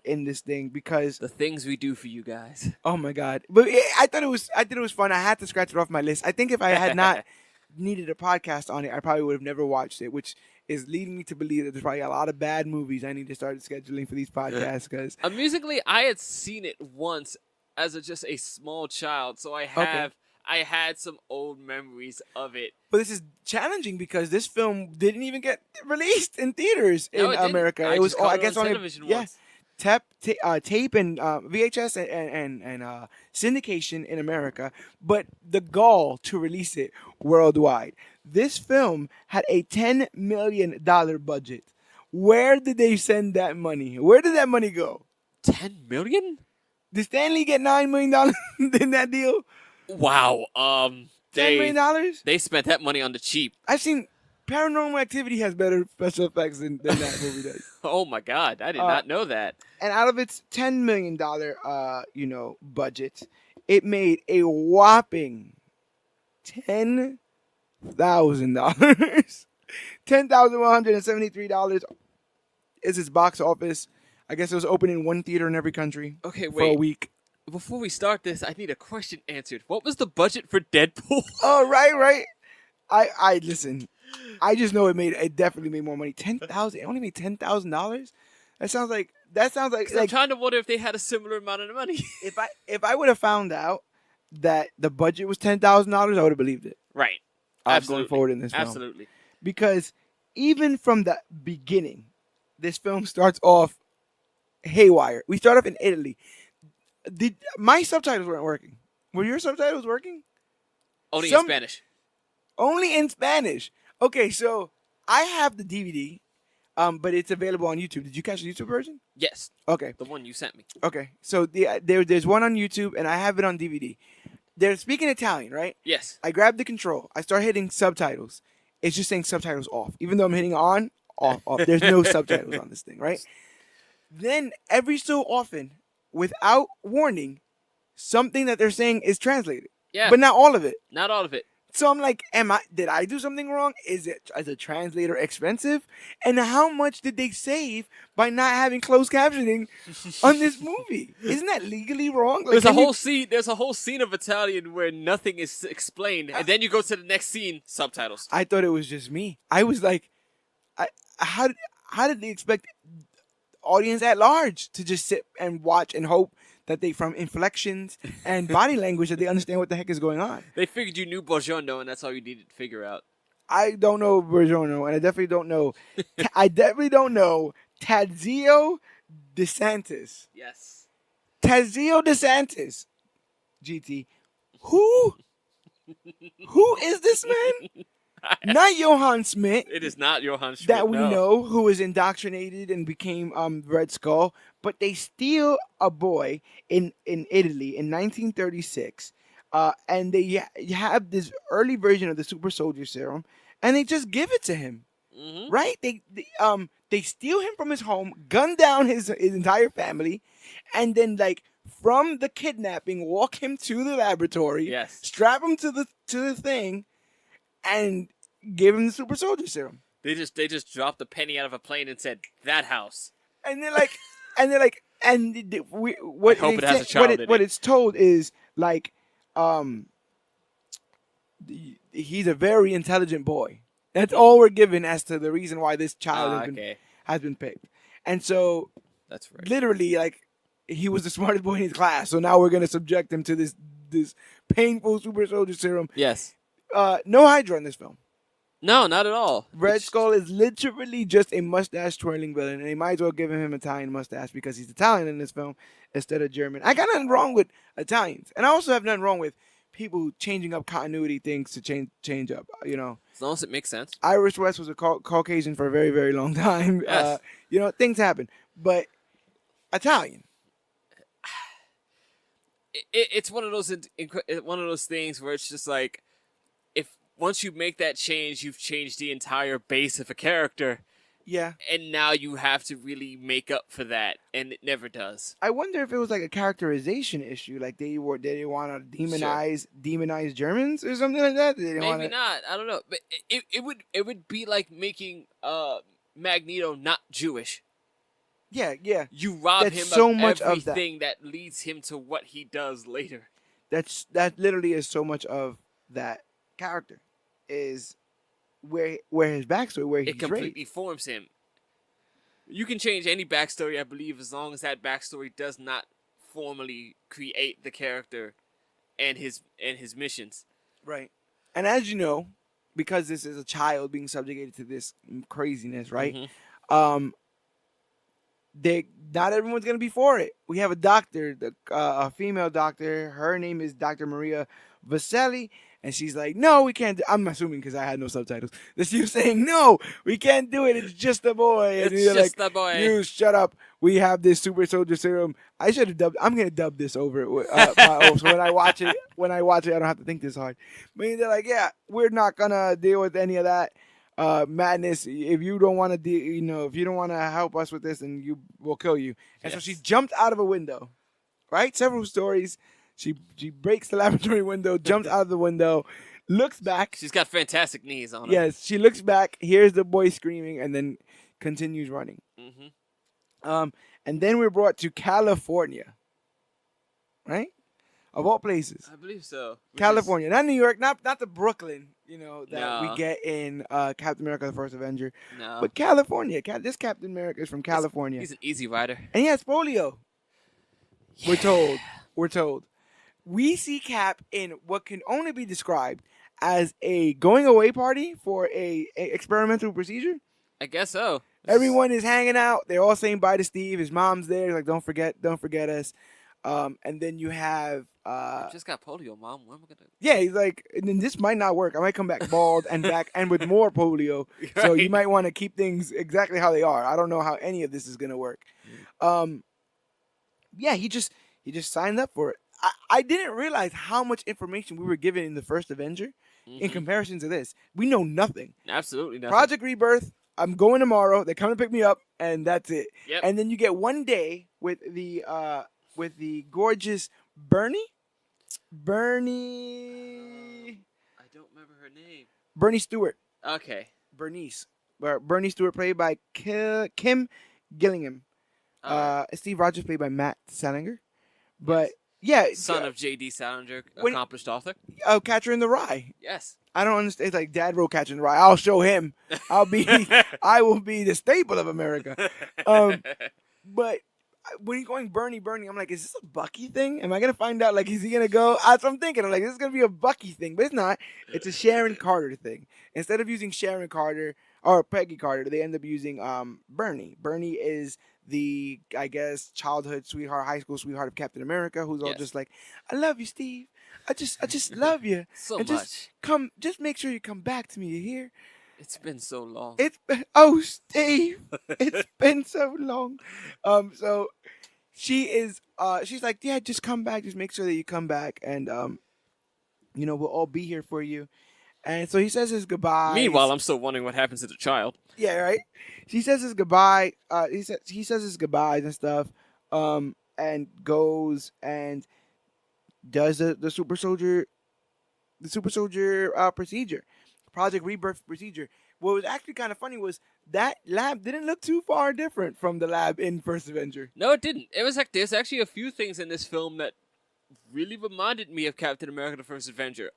in this thing, because the things we do for you guys. Oh my God! But I thought it was fun. I had to scratch it off my list. I think if I had not needed a podcast on it, I probably would have never watched it, which is leading me to believe that there's probably a lot of bad movies I need to start scheduling for these podcasts. Because amusingly, I had seen it once as just a small child, so I had some old memories of it. But this is challenging because this film didn't even get released in theaters in America. It was, I guess, on television once. Tape and VHS and syndication in America, but the gall to release it worldwide. This film had a $10 million budget, Where did they send that money? Where did that money go? 10 million? Did Stan Lee get $9 million in that deal? Wow. $10 million? They spent that money on the cheap. I've seen Paranormal Activity has better special effects than that movie does. Oh my God, I did not know that. And out of its $10 million, budget, it made a whopping $10,000. $10,173 is its box office. I guess it was open in one theater in every country. Okay, for a week. Before we start this, I need a question answered. What was the budget for Deadpool? Oh, right. I listen. I just know it definitely made more money. $10,000. It only made $10,000. That sounds like. I'm trying to wonder if they had a similar amount of money. if I would have found out that the budget was $10,000, I would have believed it. Right. Going forward in this film. Absolutely. Because even from the beginning, this film starts off haywire. We start off in Italy. My subtitles weren't working. Were your subtitles working? Only in Spanish. Only in Spanish. Okay, so I have the DVD, but it's available on YouTube. Did you catch the YouTube version? Yes. Okay. The one you sent me. Okay, so there's one on YouTube, and I have it on DVD. They're speaking Italian, right? Yes. I grab the control. I start hitting subtitles. It's just saying subtitles off. Even though I'm hitting on, off. There's no subtitles on this thing, right? Then every so often, without warning, something that they're saying is translated. Yeah. But not all of it. Not all of it. So I'm like, did I do something wrong? Is a translator expensive? And how much did they save by not having closed captioning on this movie? Isn't that legally wrong? Like, there's a whole scene of Italian where nothing is explained, and then you go to the next scene, subtitles. I thought it was just me. I was like, how did they expect audience at large to just sit and watch and hope that they, from inflections and body language, that they understand what the heck is going on? They figured you knew Buongiorno, and that's all you needed to figure out. I don't know Buongiorno, and I definitely don't know. Tadzio DeSantis. Yes. Tadzio DeSantis. GT. Who is this man? Not Johann Smith. It is not Johann Schmidt. That we know, who was indoctrinated and became Red Skull. But they steal a boy in Italy in 1936, and they have this early version of the super soldier serum, and they just give it to him. Mm-hmm. Right? They steal him from his home, gun down his entire family, and then from the kidnapping, walk him to the laboratory, yes, strap him to the thing, and give him the super soldier serum. They just dropped a penny out of a plane and said, "That house." And they're like, what it's told is he's a very intelligent boy. That's all we're given as to the reason why this child has been picked. And so that's right. Literally, he was the smartest boy in his class. So now we're gonna subject him to this painful super soldier serum. Yes. No Hydra in this film. No, not at all. Red Skull is literally just a mustache twirling villain, and they might as well give him an Italian mustache because he's Italian in this film instead of German. I got nothing wrong with Italians, and I also have nothing wrong with people changing up continuity things to change up. As long as it makes sense. Irish West was a Caucasian for a very, very long time. Yes. Things happen, but Italian. It's one of those things where it's just like, once you make that change, you've changed the entire base of a character. Yeah. And now you have to really make up for that, and it never does. I wonder if it was a characterization issue, did they want to demonize Germans or something like that? Maybe not. I don't know. But it would be like making Magneto not Jewish. Yeah. You rob him so of much everything that leads him to what he does later. That literally is so much of that character. Is where his backstory, where he's it completely forms him. You can change any backstory, I believe, as long as that backstory does not formally create the character and his missions. Right. And as you know, because this is a child being subjugated to this craziness, right? Mm-hmm. Not everyone's gonna be for it. We have a doctor, a female doctor. Her name is Dr. Maria Vaselli. And she's like, no, we can't. I'm assuming because I had no subtitles. That she was saying, no, we can't do it. It's just a boy. And It's you're just like, a boy. You shut up. We have this super soldier serum. I should have dubbed. I'm gonna dub this over. So when I watch it, I don't have to think this hard. But they're like, yeah, we're not gonna deal with any of that madness. If you don't want to, if you don't want to help us with this, then we'll kill you. And so she jumped out of a window. Right, several stories. She breaks the laboratory window, jumps out of the window, looks back. She's got fantastic knees on her. Yes, she looks back, hears the boy screaming, and then continues running. Mm-hmm. And then we're brought to California, right? Of all places. I believe so. California, not New York, not the Brooklyn, that we No. get in Captain America: The First Avenger. No. But California. This Captain America is from California. He's an easy rider. And he has polio. Yeah. We're told. We see Cap in what can only be described as a going away party for a experimental procedure. I guess so. Everyone is hanging out. They're all saying bye to Steve. His mom's there. He's like, don't forget us. And then you have I just got polio, Mom. When am I gonna? Yeah, he's like, and then this might not work. I might come back bald and with more polio. Right. So you might want to keep things exactly how they are. I don't know how any of this is gonna work. Yeah, he just signed up for it. I didn't realize how much information we were given in the first Avenger in comparison to this. We know nothing. Absolutely nothing. Project Rebirth. I'm going tomorrow. They come to pick me up, and that's it. Yep. And then you get one day with the gorgeous Bernie. I don't remember her name. Bernie Stewart. Okay. Bernice. Bernie Stewart played by Kim Gillingham. Steve Rogers played by Matt Salinger. But yeah, son of J.D. Salinger, accomplished author. Oh, Catcher in the Rye. Yes. I don't understand. It's like Dad wrote Catcher in the Rye. I'll show him. I will be the staple of America. But when he's going Bernie, I'm like, is this a Bucky thing? Am I gonna find out? Like, is he gonna go? That's what I'm thinking. I'm like, this is gonna be a Bucky thing, but it's not. It's a Sharon Carter thing. Instead of using Sharon Carter or Peggy Carter, they end up using Bernie. Bernie is the, I guess, childhood sweetheart, high school sweetheart of Captain America, who's all just like, I love you, Steve. I just love you. So and much. Just make sure you come back to me. You hear? It's been so long. Steve, it's been so long. So she's like, yeah, just come back. Just make sure that you come back, and we'll all be here for you. And so he says his goodbye. Meanwhile, I'm still wondering what happens to the child. Yeah, right. He says his goodbye. He says his goodbyes and stuff. And goes and does the super soldier procedure. Project Rebirth procedure. What was actually kind of funny was that lab didn't look too far different from the lab in First Avenger. No, it didn't. It was like there's actually a few things in this film that really reminded me of Captain America: The First Avenger.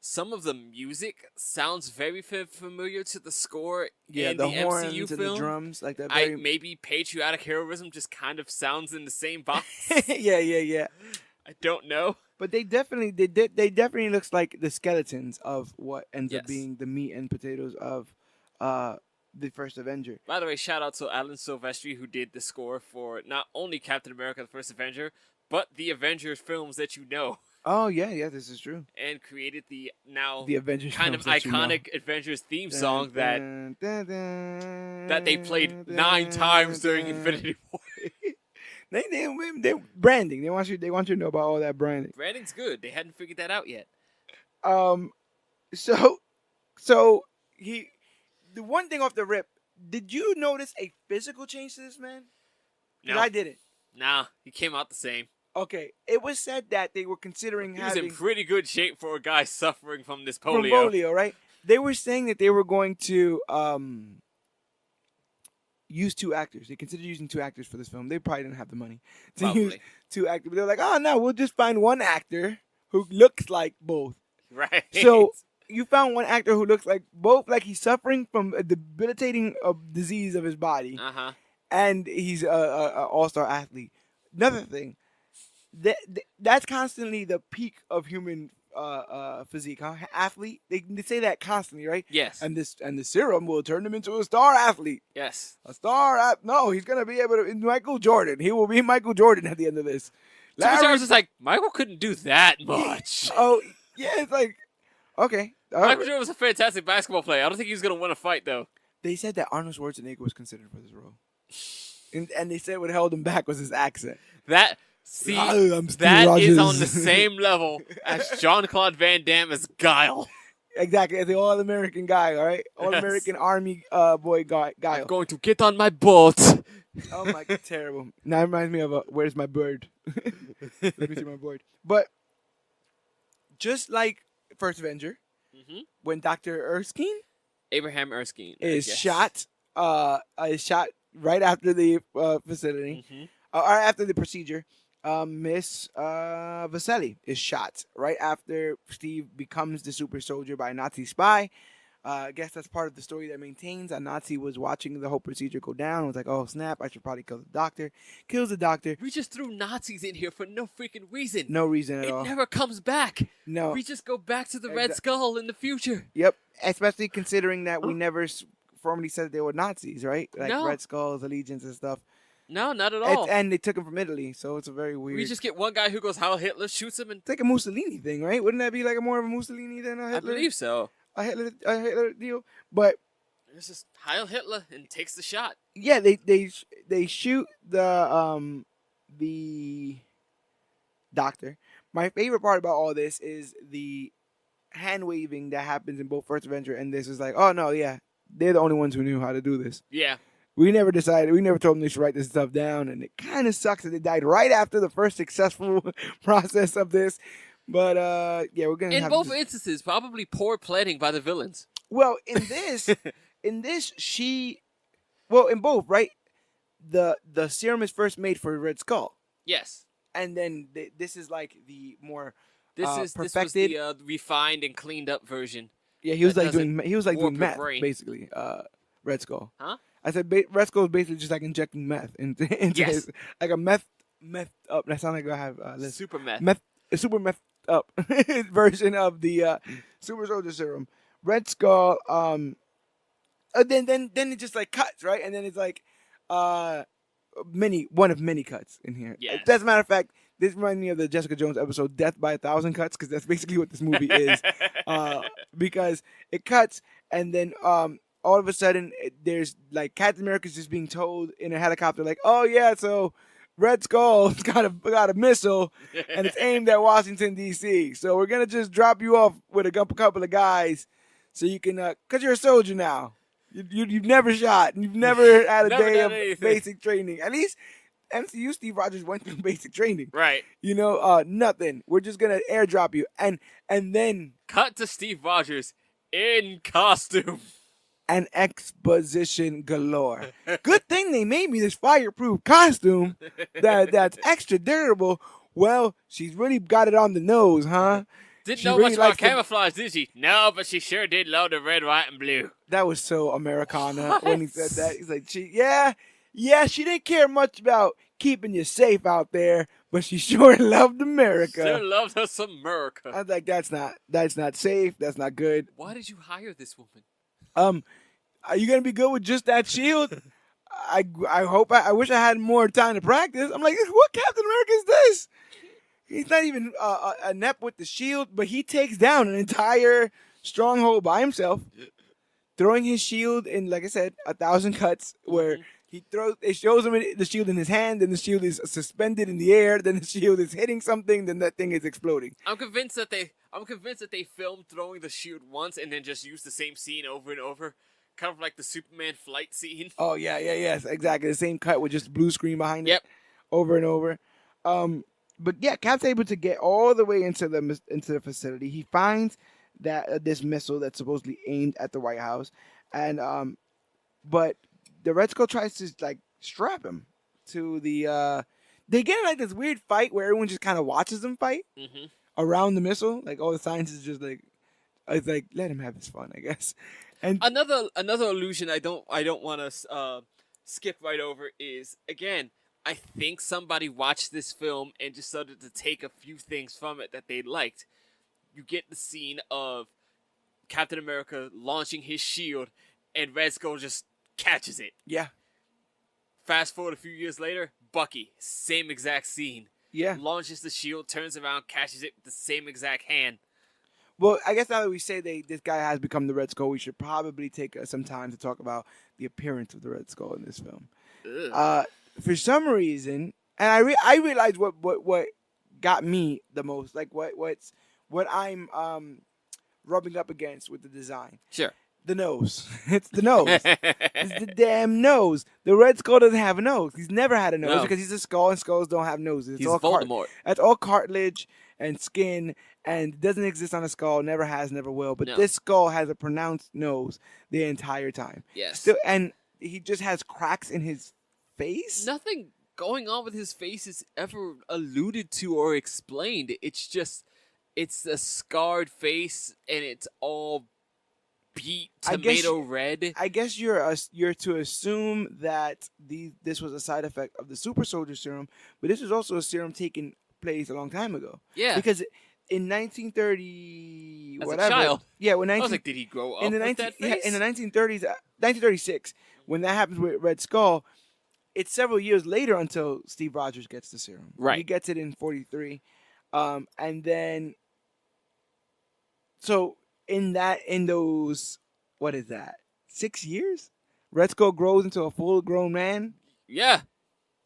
Some of the music sounds very familiar to the score in the horns MCU and film. The drums, like that. Maybe patriotic heroism just kind of sounds in the same box. yeah. I don't know. But they definitely looks like the skeletons of what ends up being the meat and potatoes of the First Avenger. By the way, shout out to Alan Silvestri, who did the score for not only Captain America: The First Avenger, but the Avengers films that you know. Oh yeah, this is true. And created the Avengers kind of iconic Avengers theme song that they played 9 times during Infinity War. They branding. They want you to know about all that branding. Branding's good. They hadn't figured that out yet. So the one thing off the rip, did you notice a physical change to this man? No, I didn't. Nah, he came out the same. Okay, it was said that they were considering having... He was in pretty good shape for a guy suffering from this polio. From polio, right? They were saying that they were going to use 2 actors. They considered using 2 actors for this film. They probably didn't have the money to use 2 actors. But they were like, oh, no, we'll just find 1 actor who looks like both. Right. So you found 1 actor who looks like both, like he's suffering from a debilitating disease of his body. Uh-huh. And he's an all-star athlete. Another thing. That's constantly the peak of human physique, huh? Athlete. They say that constantly, right? Yes. And the serum will turn him into a star athlete. Yes. No, he's gonna be able to. Michael Jordan. He will be Michael Jordan at the end of this. Larry was like, Michael couldn't do that much. Oh yeah, it's like Okay. Michael Jordan was a fantastic basketball player. I don't think he was going to win a fight, though. They said that Arnold Schwarzenegger was considered for this role. And they said what held him back was his accent. That is on the same level as Jean-Claude Van Damme as Guile. Exactly, the all-American guy, all right? All-American Army boy guy. I'm going to get on my boat. Oh my God, terrible. Now it reminds me of Where's My Bird? Let me see my bird. But just like First Avenger, when Dr. Erskine Abraham Erskine is shot right after the facility, or after the procedure. Miss Vasselli is shot right after Steve becomes the super soldier by a Nazi spy. I guess that's part of the story that maintains a Nazi was watching the whole procedure go down and was like, oh, snap, I should probably kill the doctor. Kills the doctor. We just threw Nazis in here for no freaking reason. No reason at all. It never comes back. No. We just go back to the Red Skull in the future. Yep. Especially considering that we never formally said they were Nazis, right? Like Red Skulls, Allegiance and stuff. No, not at all. And they took him from Italy, so it's a very weird. We just get one guy who goes Heil Hitler, shoots him, and it's like a Mussolini thing, right? Wouldn't that be like more of a Mussolini than a Hitler? I believe so. A Hitler deal, but it's just Heil Hitler and takes the shot. Yeah, they shoot the doctor. My favorite part about all this is the hand waving that happens in both First Avenger and this is like, oh no, yeah, they're the only ones who knew how to do this. Yeah. We never decided. We never told them they should write this stuff down, and it kind of sucks that they died right after the first successful process of this. But yeah, we're gonna. In both instances, probably poor planning by the villains. Well, in both, right? The serum is first made for Red Skull. Yes. And then this is like the more perfected. This was the refined and cleaned up version. Yeah, he was like doing meth, basically. Red Skull. Huh? I said Red Skull is basically just like injecting meth into his, like a meth up. That sounds like I have super meth. Super meth up version of the super soldier serum. Red Skull. Then it just like cuts, right, and then it's like one of many cuts in here. Yes. As a matter of fact, this reminds me of the Jessica Jones episode "Death by 1,000 Cuts" because that's basically what this movie is. Because it cuts and then all of a sudden, there's like Captain America's just being told in a helicopter, like, "Oh yeah, so Red Skull's got a missile, and it's aimed at Washington D.C. So we're gonna just drop you off with a couple of guys, so you can, cause you're a soldier now. You've never shot, and you've never had a day of basic training. At least MCU Steve Rogers went through basic training, right? You know, nothing. We're just gonna airdrop you, and then cut to Steve Rogers in costume." And exposition galore. Good thing they made me this fireproof costume that's extra durable. Well, she's really got it on the nose, huh? Didn't know much about camouflage, did she? No, but she sure did love the red, white, and blue. That was so Americana when he said that. He's like, she didn't care much about keeping you safe out there, but she sure loved America. Sure loved us some America. I was like, that's not safe. That's not good. Why did you hire this woman? Are you gonna be good with just that shield? I hope. I wish I had more time to practice. I'm like, what Captain America is this? He's not even inept with the shield, but he takes down an entire stronghold by himself, throwing his shield in, like I said, 1,000 cuts. Where it shows him the shield in his hand, then the shield is suspended in the air, then the shield is hitting something, then that thing is exploding. I'm convinced that they filmed throwing the shield once and then just used the same scene over and over, kind of like the Superman flight scene. Oh yes, exactly the same cut with just blue screen behind it, over and over. But yeah, Cap's able to get all the way into the facility. He finds that this missile that's supposedly aimed at the White House, and but the Red Skull tries to like strap him to the. They get in like this weird fight where everyone just kind of watches them fight around the missile. Like all the scientists just like, it's like let him have his fun, I guess. And another illusion I don't want to skip right over is, again, I think somebody watched this film and just started to take a few things from it that they liked. You get the scene of Captain America launching his shield and Red Skull just catches it. Yeah. Fast forward a few years later, Bucky, same exact scene. Yeah. Launches the shield, turns around, catches it with the same exact hand. Well, I guess now that we say this guy has become the Red Skull, we should probably take some time to talk about the appearance of the Red Skull in this film. For some reason, and I realized what got me the most, like what I'm rubbing up against with the design. Sure. The nose. It's the nose. It's the damn nose. The Red Skull doesn't have a nose. He's never had a nose because he's a skull, and skulls don't have noses. He's Voldemort. That's all cartilage and skin, and doesn't exist on a skull. Never has, never will. But this skull has a pronounced nose the entire time. Yes. And he just has cracks in his face. Nothing going on with his face is ever alluded to or explained. It's just, it's a scarred face, and it's all beat tomato red. I guess you're to assume that this was a side effect of the super soldier serum, but this was also a serum taking place a long time ago. Yeah, because in 1930 as a child, when I was like, did he grow up with that face? Yeah, in the 1930s, 1936, when that happens with Red Skull, it's several years later until Steve Rogers gets the serum. Right, he gets it in 43, and then so. In those, what is that? 6 years? Red Skull grows into a full-grown man. Yeah,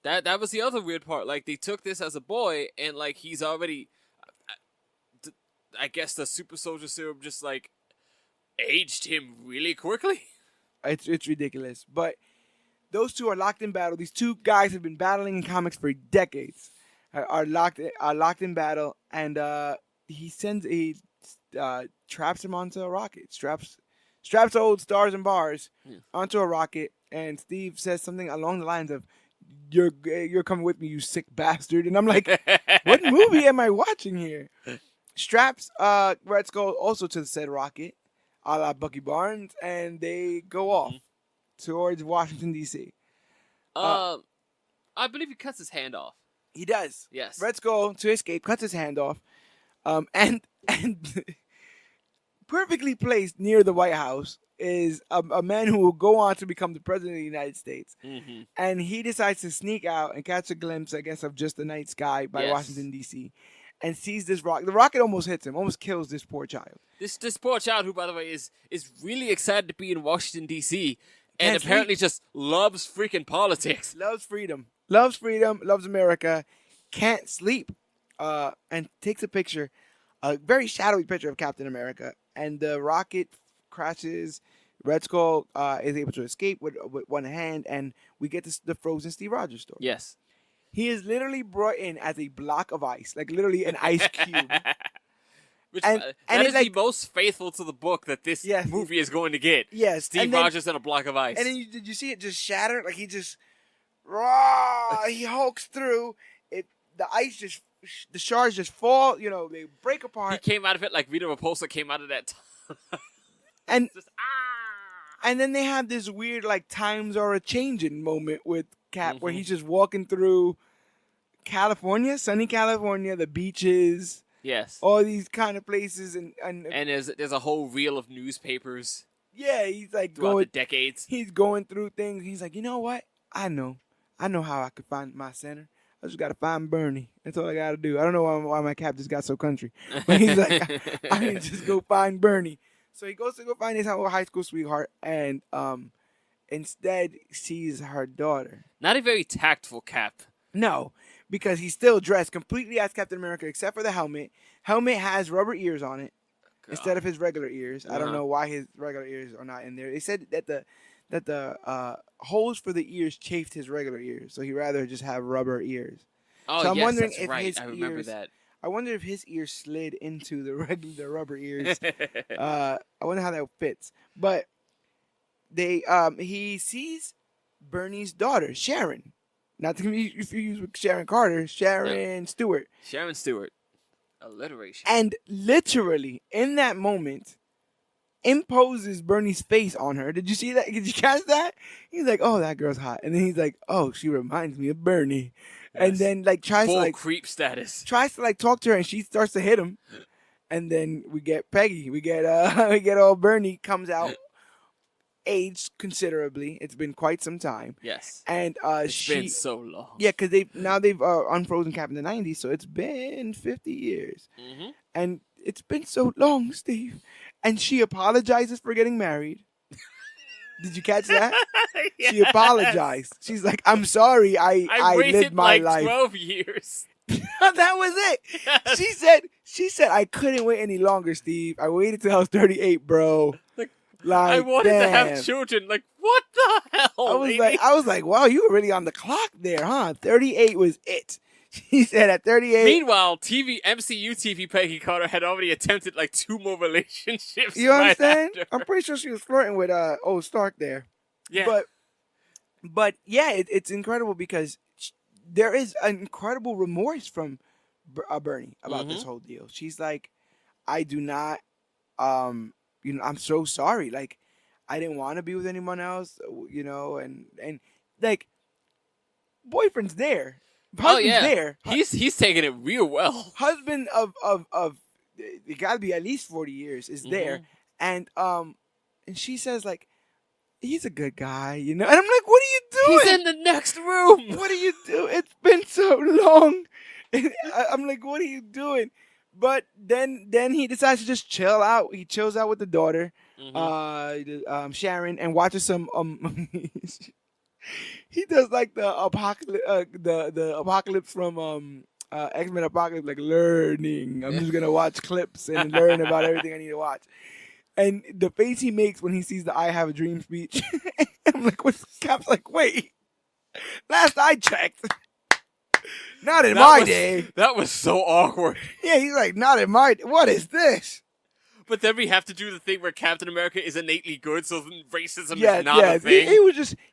that was the other weird part. Like, they took this as a boy, and like he's already, I guess the super soldier serum just like aged him really quickly. It's ridiculous. But those two are locked in battle. These two guys have been battling in comics for decades. Are locked in battle, and he traps him onto a rocket. Straps old Stars and Bars onto a rocket, and Steve says something along the lines of, "You're coming with me, you sick bastard." And I'm like, what movie am I watching here? Straps Red Skull also to the said rocket, a la Bucky Barnes, and they go off towards Washington, D.C. I believe he cuts his hand off. He does. Yes. Red Skull, to escape, cuts his hand off. And perfectly placed near the White House is a man who will go on to become the president of the United States. Mm-hmm. And he decides to sneak out and catch a glimpse, I guess, of just the night sky by Washington, D.C. and sees this rocket. The rocket almost hits him, almost kills this poor child. This poor child, who, by the way, is really excited to be in Washington, D.C., and apparently just loves freaking politics. Loves freedom. Loves America. Can't sleep. And takes a picture, a very shadowy picture of Captain America. And the rocket crashes. Red Skull is able to escape with one hand. And we get the frozen Steve Rogers story. Yes. He is literally brought in as a block of ice. Like literally an ice cube. That is like, the most faithful to the book that this movie is going to get. Yes. Steve Rogers and a block of ice. And then did you see it just shatter? Like he just, he hulks through. The ice just, the shards just fall, they break apart. He came out of it like Rita Repulsa came out of that time. And just, and then they have this weird, like, times are a-changing moment with Cap where he's just walking through California, sunny California, the beaches. Yes. All these kind of places. And there's a whole reel of newspapers. Yeah, he's like throughout the decades. He's going through things. He's like, you know what? I know how I could find my center. I just got to find Bernie. That's all I got to do. I don't know why my Cap just got so country. But he's like, I need to just go find Bernie. So he goes to go find his high school sweetheart and instead sees her daughter. Not a very tactful Cap. No, because he's still dressed completely as Captain America except for the helmet. Helmet has rubber ears on it instead of his regular ears. I don't know why his regular ears are not in there. They said that the holes for the ears chafed his regular ears, so he'd rather just have rubber ears. Oh, so I'm wondering that's if right. his I remember that. I wonder if his ears slid into the rubber ears. I wonder how that fits. But he sees Bernie's daughter, Sharon. Not to be confused with Sharon Carter, Sharon Stewart. Sharon Stewart. Alliteration. And literally, in that moment, imposes Bernie's face on her. Did you see that? Did you catch that? He's like, oh, that girl's hot. And then he's like, oh, she reminds me of Bernie. Yes. And then tries full to creep status. Tries to talk to her, and she starts to hit him. And then we get Peggy. We get old Bernie comes out, aged considerably. It's been quite some time. Yes. And it's been so long. Yeah, because they've unfrozen Cap in the 90s, so it's been 50 years. Mm-hmm. And it's been so long, Steve. And she apologizes for getting married. Did you catch that? Yes. She apologized. She's like, I'm sorry, I lived waited my like life. 12 years. That was it. Yes. She said I couldn't wait any longer, Steve. I waited till I was 38, bro. I wanted to have damn. children. Like, what the hell, lady? I was like, wow, you were really on the clock there, huh? 38 was it. She said at 38. Meanwhile, MCU TV Peggy Carter had already attempted like 2 more relationships. You right understand? after. I'm pretty sure she was flirting with old Stark there. Yeah. But yeah, it's incredible because there is an incredible remorse from Bernie about this whole deal. She's like, I do not, I'm so sorry. Like, I didn't want to be with anyone else, and like, boyfriend's there. Husband's there. He's taking it real well. Husband of it got to be at least 40 years is there, and she says like, he's a good guy, And I'm like, what are you doing? He's in the next room. What are you doing? It's been so long. I'm like, what are you doing? But then he decides to just chill out. He chills out with the daughter, Sharon, and watches some. He does like the apocalypse, the apocalypse from X-Men Apocalypse, like learning. I'm just gonna watch clips and learn about everything I need to watch. And the face he makes when he sees the "I have a dream" speech, I'm like, what's Cap's like? Wait, last I checked, not in my day. That was so awkward. Yeah, he's like, not in my. What is this? But then we have to do the thing where Captain America is innately good, so racism is not a thing.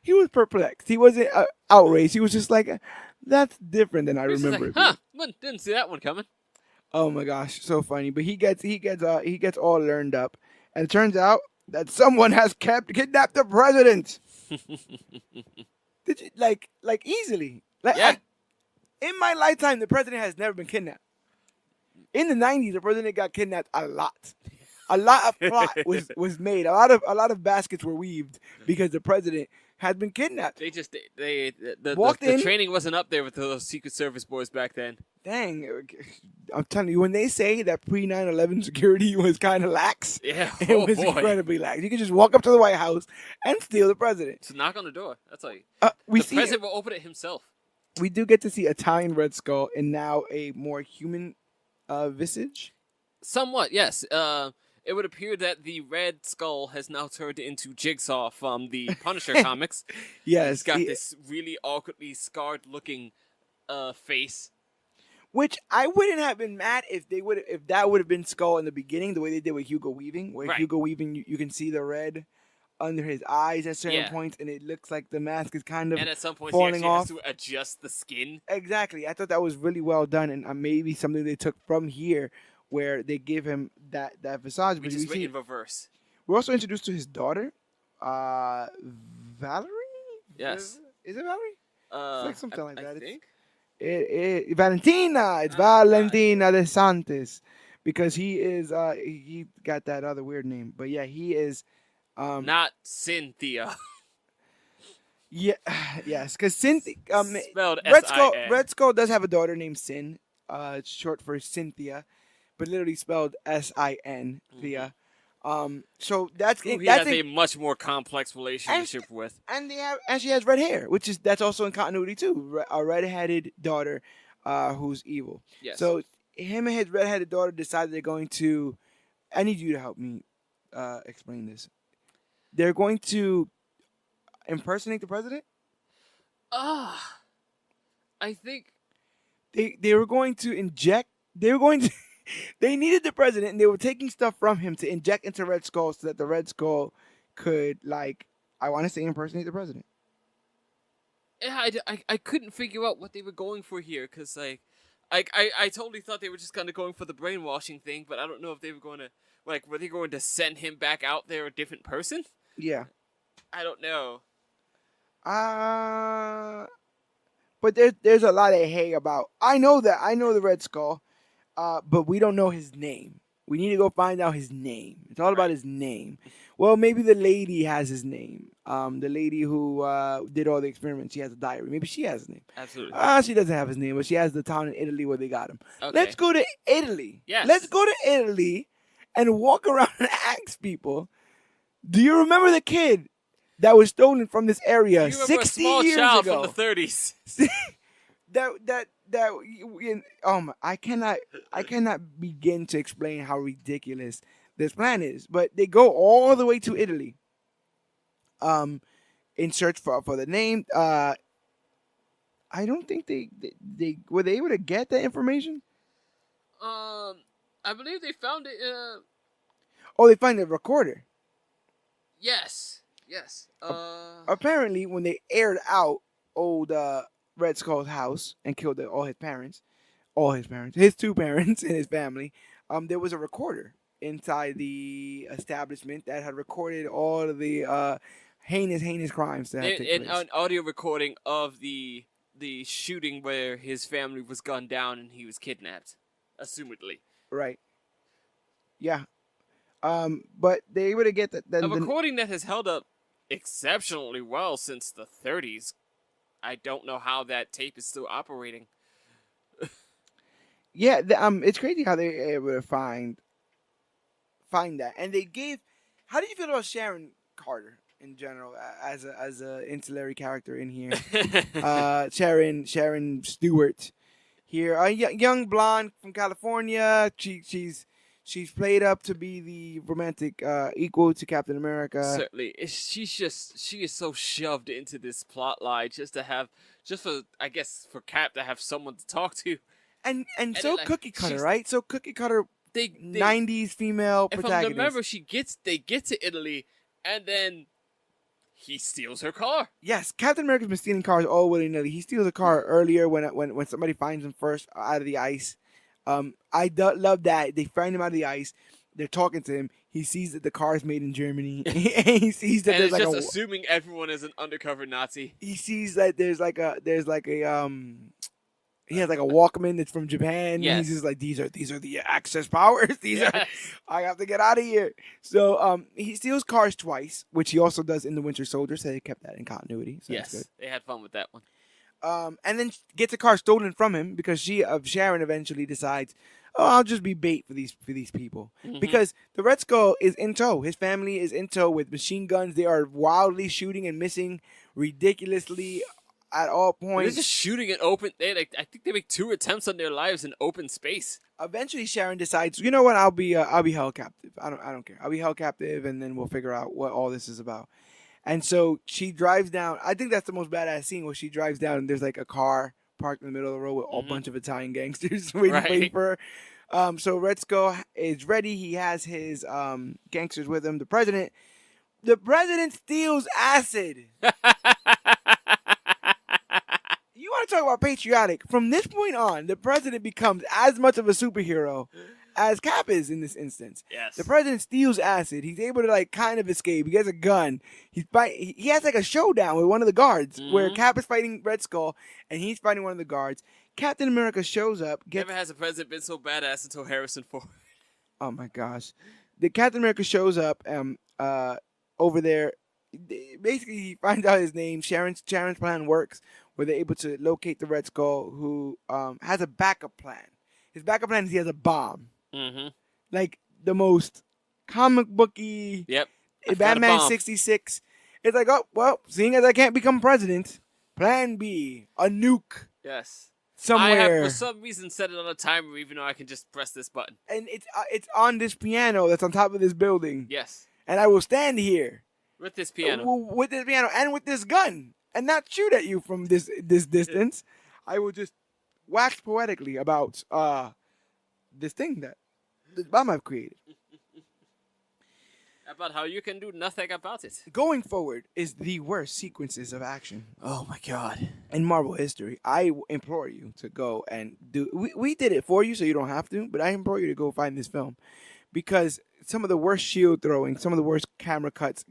He was perplexed. He wasn't outraged. He was just like, that's different than I remember. Like, didn't see that one coming. Oh my gosh, so funny. But he gets all learned up, and it turns out that someone has kidnapped the president. Did you like easily? In my lifetime, the president has never been kidnapped. In the 90s, the president got kidnapped a lot. A lot of plot was made. A lot of baskets were weaved because the president had been kidnapped. The training wasn't up there with those Secret Service boys back then. Dang, I'm telling you, when they say that pre 9/11 security was kind of lax, it was incredibly lax. You could just walk up to the White House and steal the president. Just knock on the door. That's all. The president will open it himself. We do get to see Italian Red Skull in now a more human visage. Somewhat, yes. It would appear that the Red Skull has now turned into Jigsaw from the Punisher comics. Yes. He's got this really awkwardly scarred-looking face. Which I wouldn't have been mad if that would have been Skull in the beginning, the way they did with Hugo Weaving. Where Hugo Weaving, you can see the red under his eyes at certain points, and it looks like the mask is kind of and at some point falling he off. has to adjust the skin. Exactly. I thought that was really well done, and maybe something they took from here, where they give him that visage. We just went in reverse. We're also introduced to his daughter, Valerie. Yes. Is it Valerie? It's like something like that. I think. Valentina. It's Valentina de Santis, because he is he got that other weird name, but yeah, he is not Cynthia. Yeah, yes, because Cynthia spelled Red Skull does have a daughter named Sin. It's short for Cynthia, but literally spelled Sin. Thea. So that's who he has a much more complex relationship with, and she has red hair, that's also in continuity too. A red-headed daughter, who's evil. Yes. So him and his red-headed daughter decided they're going to. I need you to help me explain this. They're going to impersonate the president. I think they were going to inject. They were going to. They needed the president, and they were taking stuff from him to inject into Red Skull so that the Red Skull could, I want to say, impersonate the president. Yeah, I couldn't figure out what they were going for here, because, I totally thought they were just kind of going for the brainwashing thing, but I don't know if they were going to, were they going to send him back out there a different person? Yeah. I don't know. But there's a lot of hay about. I know the Red Skull. But we don't know his name. We need to go find out his name. It's all about his name. Well, maybe the lady has his name. The lady who did all the experiments, she has a diary. Maybe she has his name. Absolutely. She doesn't have his name, but she has the town in Italy where they got him. Okay. Let's go to Italy. Yes. Let's go to Italy and walk around and ask people, do you remember the kid that was stolen from this area 60 years child ago? From the 30s. I cannot begin to explain how ridiculous this plan is. But they go all the way to Italy, in search for the name. I don't think they were they able to get that information. I believe they found it. Oh, they find the recorder. Yes. Apparently, when they aired out old Red Skull's house and killed all his parents, his two parents and his family, there was a recorder inside the establishment that had recorded all of the heinous crimes that had taken place. An audio recording of the shooting where his family was gunned down and he was kidnapped, assumedly. Right. Yeah. But they able to get that. A recording that has held up exceptionally well since the 30s. I don't know how that tape is still operating. Yeah, it's crazy how they were able to find that, and they gave. How do you feel about Sharon Carter in general as a ancillary character in here? Sharon Stewart here, a young blonde from California. She's played up to be the romantic equal to Captain America. Certainly, she is so shoved into this plot line just for Cap to have someone to talk to. And so cookie cutter, right? So cookie cutter. They 90s female protagonist. If I remember, they get to Italy, and then he steals her car. Yes, Captain America's been stealing cars all willy-nilly. He steals a car earlier when somebody finds him first out of the ice. Love that. They find him out of the ice. They're talking to him. He sees that the car is made in Germany. And he sees that there's like assuming everyone is an undercover Nazi. He sees that he has like a Walkman that's from Japan. Yes. And he's just like, these are the access powers. I have to get out of here. So he steals cars twice, which he also does in The Winter Soldier. So they kept that in continuity. So yes, that's good. They had fun with that one. And then gets a car stolen from him because Sharon eventually decides, I'll just be bait for these people. Mm-hmm. Because the Red Skull is in tow. His family is in tow with machine guns. They are wildly shooting and missing ridiculously at all points. They're just shooting it open. I think they make 2 attempts on their lives in open space. Eventually, Sharon decides, you know what? I'll be held captive. I don't care. I'll be held captive, and then we'll figure out what all this is about. And so she drives down. I think that's the most badass scene where she drives down and there's like a car parked in the middle of the road with a bunch of Italian gangsters waiting for her. So Red Skull is ready. He has his gangsters with him. The president steals acid. You want to talk about patriotic? From this point on, the president becomes as much of a superhero as Cap is in this instance. Yes. The president steals acid. He's able to kind of escape. He has a gun. He has a showdown with one of the guards where Cap is fighting Red Skull and he's fighting one of the guards. Captain America shows up. Never has a president been so badass until Harrison Ford. Oh my gosh. The Captain America shows up over there. Basically, he finds out his name. Sharon's plan works where they're able to locate the Red Skull, who has a backup plan. His backup plan is he has a bomb. Mm-hmm. Like the most comic booky. Yep. Batman 66. It's like, oh, well, seeing as I can't become president, plan B, a nuke. Yes. Somewhere. I have, for some reason, set it on a timer, even though I can just press this button. And it's on this piano that's on top of this building. Yes. And I will stand here. With this piano. With this piano and with this gun. And not shoot at you from this distance. I will just wax poetically about this thing that the bomb I've created. About how you can do nothing about it. Going forward is the worst sequences of action. Oh my God. In Marvel history. I implore you to go and do. We did it for you, so you don't have to. But I implore you to go find this film, because some of the worst shield throwing, some of the worst camera cuts,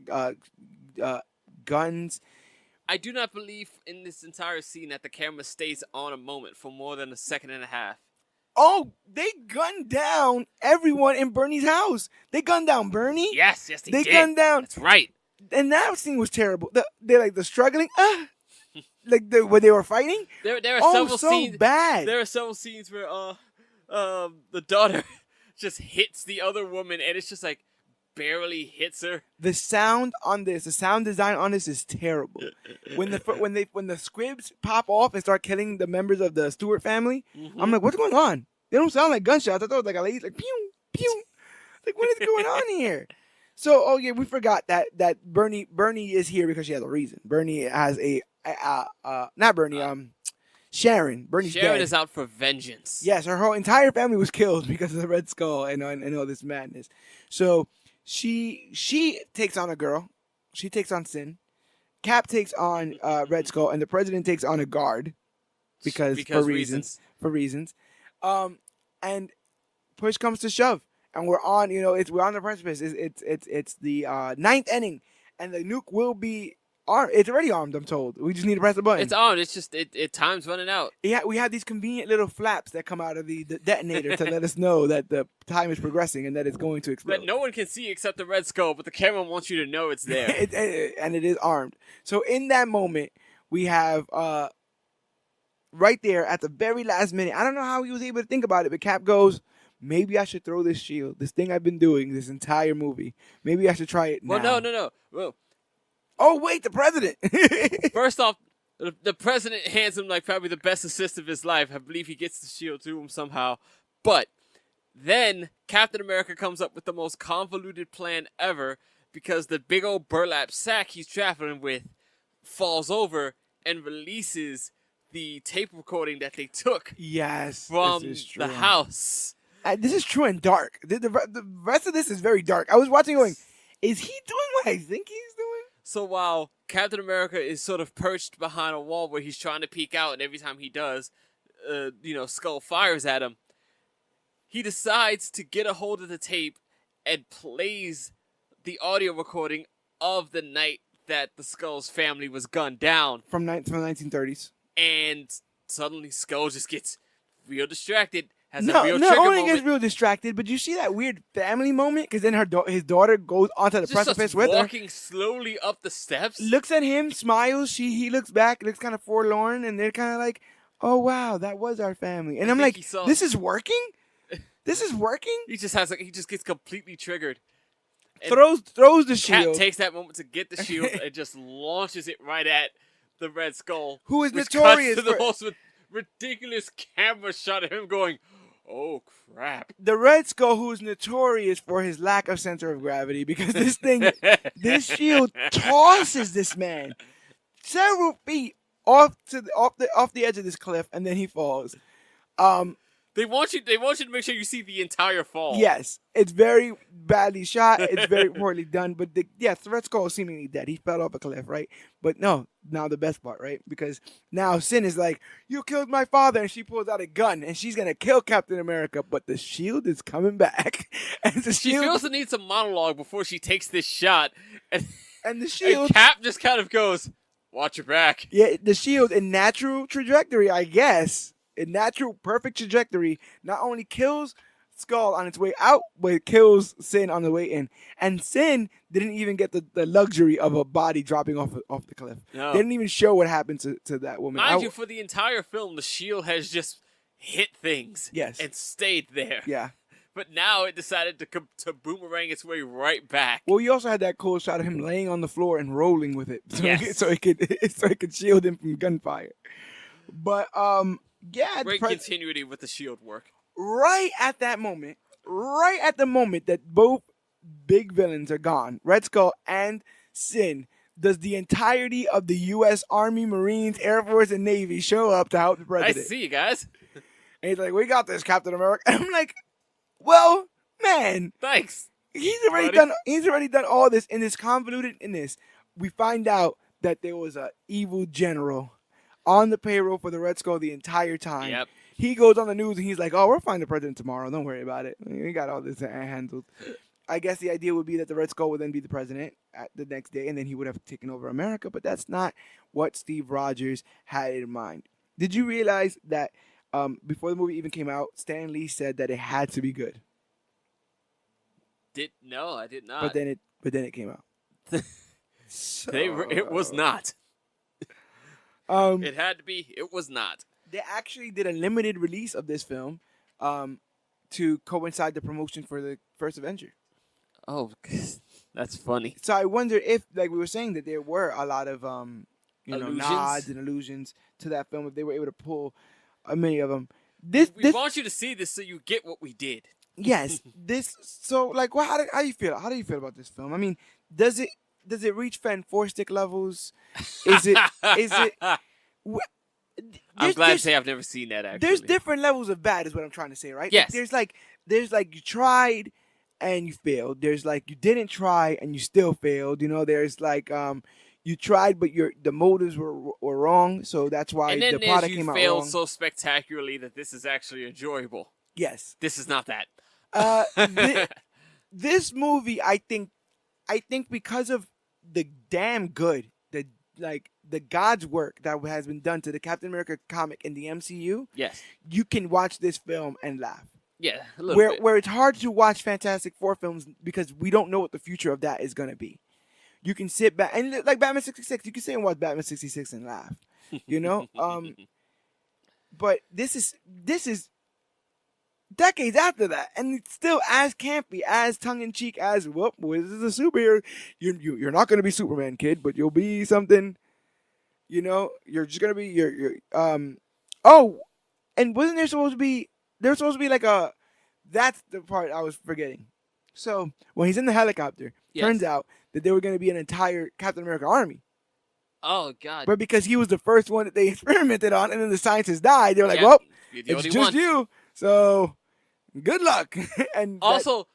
guns. I do not believe in this entire scene that the camera stays on a moment for more than a second and a half. Oh, they gunned down everyone in Bernie's house. They gunned down Bernie. Yes, they did. They gunned down. That's right. And that scene was terrible. They're like the struggling, when they were fighting. There are several scenes. Bad. There are several scenes where the daughter just hits the other woman, and it's just like barely hits her. The sound design on this is terrible. when the squibs pop off and start killing the members of the Stewart family, I'm like, what's going on? They don't sound like gunshots. I thought it was like a lady like pew pew. Like, what is going on here? So, we forgot that Bernie is here because she has a reason. Bernie has not Bernie, Sharon. Bernie's Sharon dead. is out for vengeance. Yes, her whole entire family was killed because of the Red Skull and all this madness. So she takes on a girl. She takes on Sin. Cap takes on Red Skull, and the president takes on a guard because for reasons. And push comes to shove. And we're on, we're on the precipice. It's the ninth inning, and the nuke will be armed. It's already armed, I'm told. We just need to press the button. It's armed. It's just time's running out. Yeah, we have these convenient little flaps that come out of the detonator to let us know that the time is progressing and that it's going to explode. That no one can see except the Red Skull, but the camera wants you to know it's there. And it is armed. So in that moment, we have right there at the very last minute. I don't know how he was able to think about it, but Cap goes, maybe I should throw this shield, this thing I've been doing this entire movie. Maybe I should try it now. Well, no. Well, oh, wait, the president. First off, the president hands him like probably the best assist of his life. I believe he gets the shield to him somehow. But then Captain America comes up with the most convoluted plan ever because the big old burlap sack he's traveling with falls over and releases the tape recording that they took from the house. This is true and dark. The rest of this is very dark. I was watching going, is he doing what I think he's doing? So while Captain America is sort of perched behind a wall where he's trying to peek out, and every time he does, Skull fires at him, he decides to get a hold of the tape and plays the audio recording of the night that the Skull's family was gunned down. From the 1930s. And suddenly Skull just gets real distracted. Not only gets real distracted, but you see that weird family moment because then his daughter goes onto the precipice with her, walking slowly up the steps. Looks at him, smiles. He looks back, looks kind of forlorn, and they're kind of like, "Oh wow, that was our family." And I'm like, "This is working. This is working." He just gets completely triggered. And throws the shield. Cap takes that moment to get the shield and just launches it right at the Red Skull, who is notorious for the most ridiculous camera shot of him going, "Oh crap!" The Red Skull, who is notorious for his lack of center of gravity, because this shield tosses this man several feet off the edge of this cliff, and then he falls. They want you to make sure you see the entire fall. Yes, it's very badly shot. It's very poorly done. But the Red Skull is seemingly dead. He fell off a cliff, right? But no, now the best part, right? Because now Sin is like, "You killed my father," and she pulls out a gun and she's gonna kill Captain America. But the shield is coming back, and she feels the need some monologue before she takes this shot, and the shield. And Cap just kind of goes, "Watch your back." Yeah, the shield in natural trajectory, I guess. In natural, perfect trajectory, not only kills Skull on its way out, but it kills Sin on the way in. And Sin didn't even get the luxury of a body dropping off the cliff. No. They didn't even show what happened to that woman. Mind you, for the entire film, the shield has just hit things. Yes. And stayed there. Yeah. But now it decided to boomerang its way right back. Well, you also had that cool shot of him laying on the floor and rolling with it, so it could shield him from gunfire. But yeah, great continuity with the shield work. Right at the moment that both big villains are gone, Red Skull and Sin, does the entirety of the U.S. Army, Marines, Air Force, and Navy show up to help the president. Nice to see you guys. And he's like, "We got this, Captain America." And I'm like, "Well, man, thanks." He's already done all this in this convoluted. In this, we find out that there was an evil general on the payroll for the Red Skull the entire time. Yep. He goes on the news and he's like, "Oh, we'll find the president tomorrow. Don't worry about it. We got all this handled." I guess the idea would be that the Red Skull would then be the president at the next day, and then he would have taken over America. But that's not what Steve Rogers had in mind. Did you realize that Before the movie even came out, Stan Lee said that it had to be good. No, I did not. But then it came out. It was not. It had to be. It was not. They actually did a limited release of this film, to coincide the promotion for the first Avenger. Oh, that's funny. So I wonder if, like we were saying, that there were a lot of nods and allusions to that film, if they were able to pull many of them. We want you to see this so you get what we did. Yes. So like, how do you feel? How do you feel about this film? I mean, does it reach Fan Four Stick levels? Is it? I'm glad to say I've never seen that. Actually, there's different levels of bad, is what I'm trying to say, right? Yes. There's like you tried and you failed. There's like you didn't try and you still failed. There's like you tried but the motives were wrong, so that's why the product came out wrong. And then you failed so spectacularly that this is actually enjoyable. Yes. This is not that. This movie, I think because of the damn good, the God's work that has been done to the Captain America comic in the MCU. Yes. You can watch this film and laugh. Yeah, a little bit. Where it's hard to watch Fantastic Four films because we don't know what the future of that is going to be. You can sit back and like Batman 66, you can sit and watch Batman 66 and laugh. But this is decades after that, and it's still as campy, as tongue-in-cheek as, this is a superhero. You're not going to be Superman, kid, but you'll be something. You're just going to be and wasn't there supposed to be like that's the part I was forgetting. So when he's in the helicopter, turns out that there were going to be an entire Captain America army. Oh, God. But because he was the first one that they experimented on, and then the scientists died, they were like, it's just you. So, good luck. And also,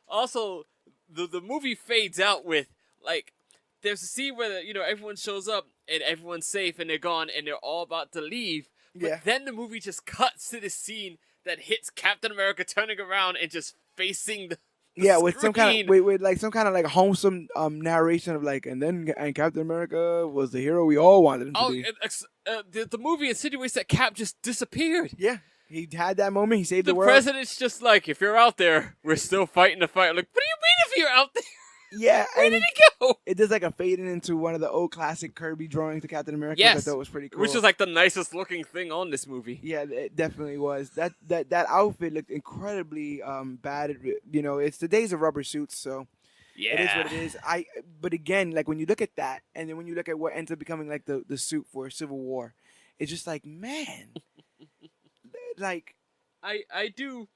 the movie fades out with, like, there's a scene where everyone shows up and everyone's safe and they're gone and they're all about to leave. But then the movie just cuts to the scene that hits Captain America turning around and just facing the with some kind of like wholesome narration of like, and Captain America was the hero we all wanted him to be. The movie insinuates that Cap just disappeared. Yeah. He had that moment. He saved the world. The president's just like, if you're out there, we're still fighting the fight. Like, what do you mean if you're out there? Yeah. Where did he go? It does like a fading into one of the old classic Kirby drawings to Captain America. Yes. Which I thought was pretty cool. Which was like the nicest looking thing on this movie. Yeah, it definitely was. That outfit looked incredibly bad. It's the days of rubber suits, so yeah, it is what it is. But again, like when you look at that, and then when you look at what ends up becoming like the suit for Civil War, it's just like, man, like. I do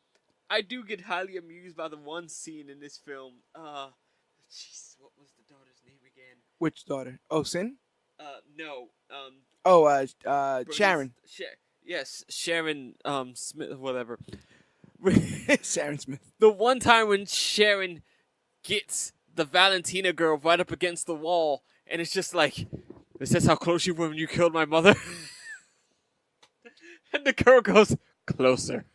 get highly amused by the one scene in this film. Jeez, what was the daughter's name again? Which daughter? Oh, Sin? No. Sharon. Yes, Sharon. Smith, whatever. Sharon Smith. The one time when Sharon gets the Valentina girl right up against the wall, and it's just like, is this how close you were when you killed my mother? And the girl goes, closer.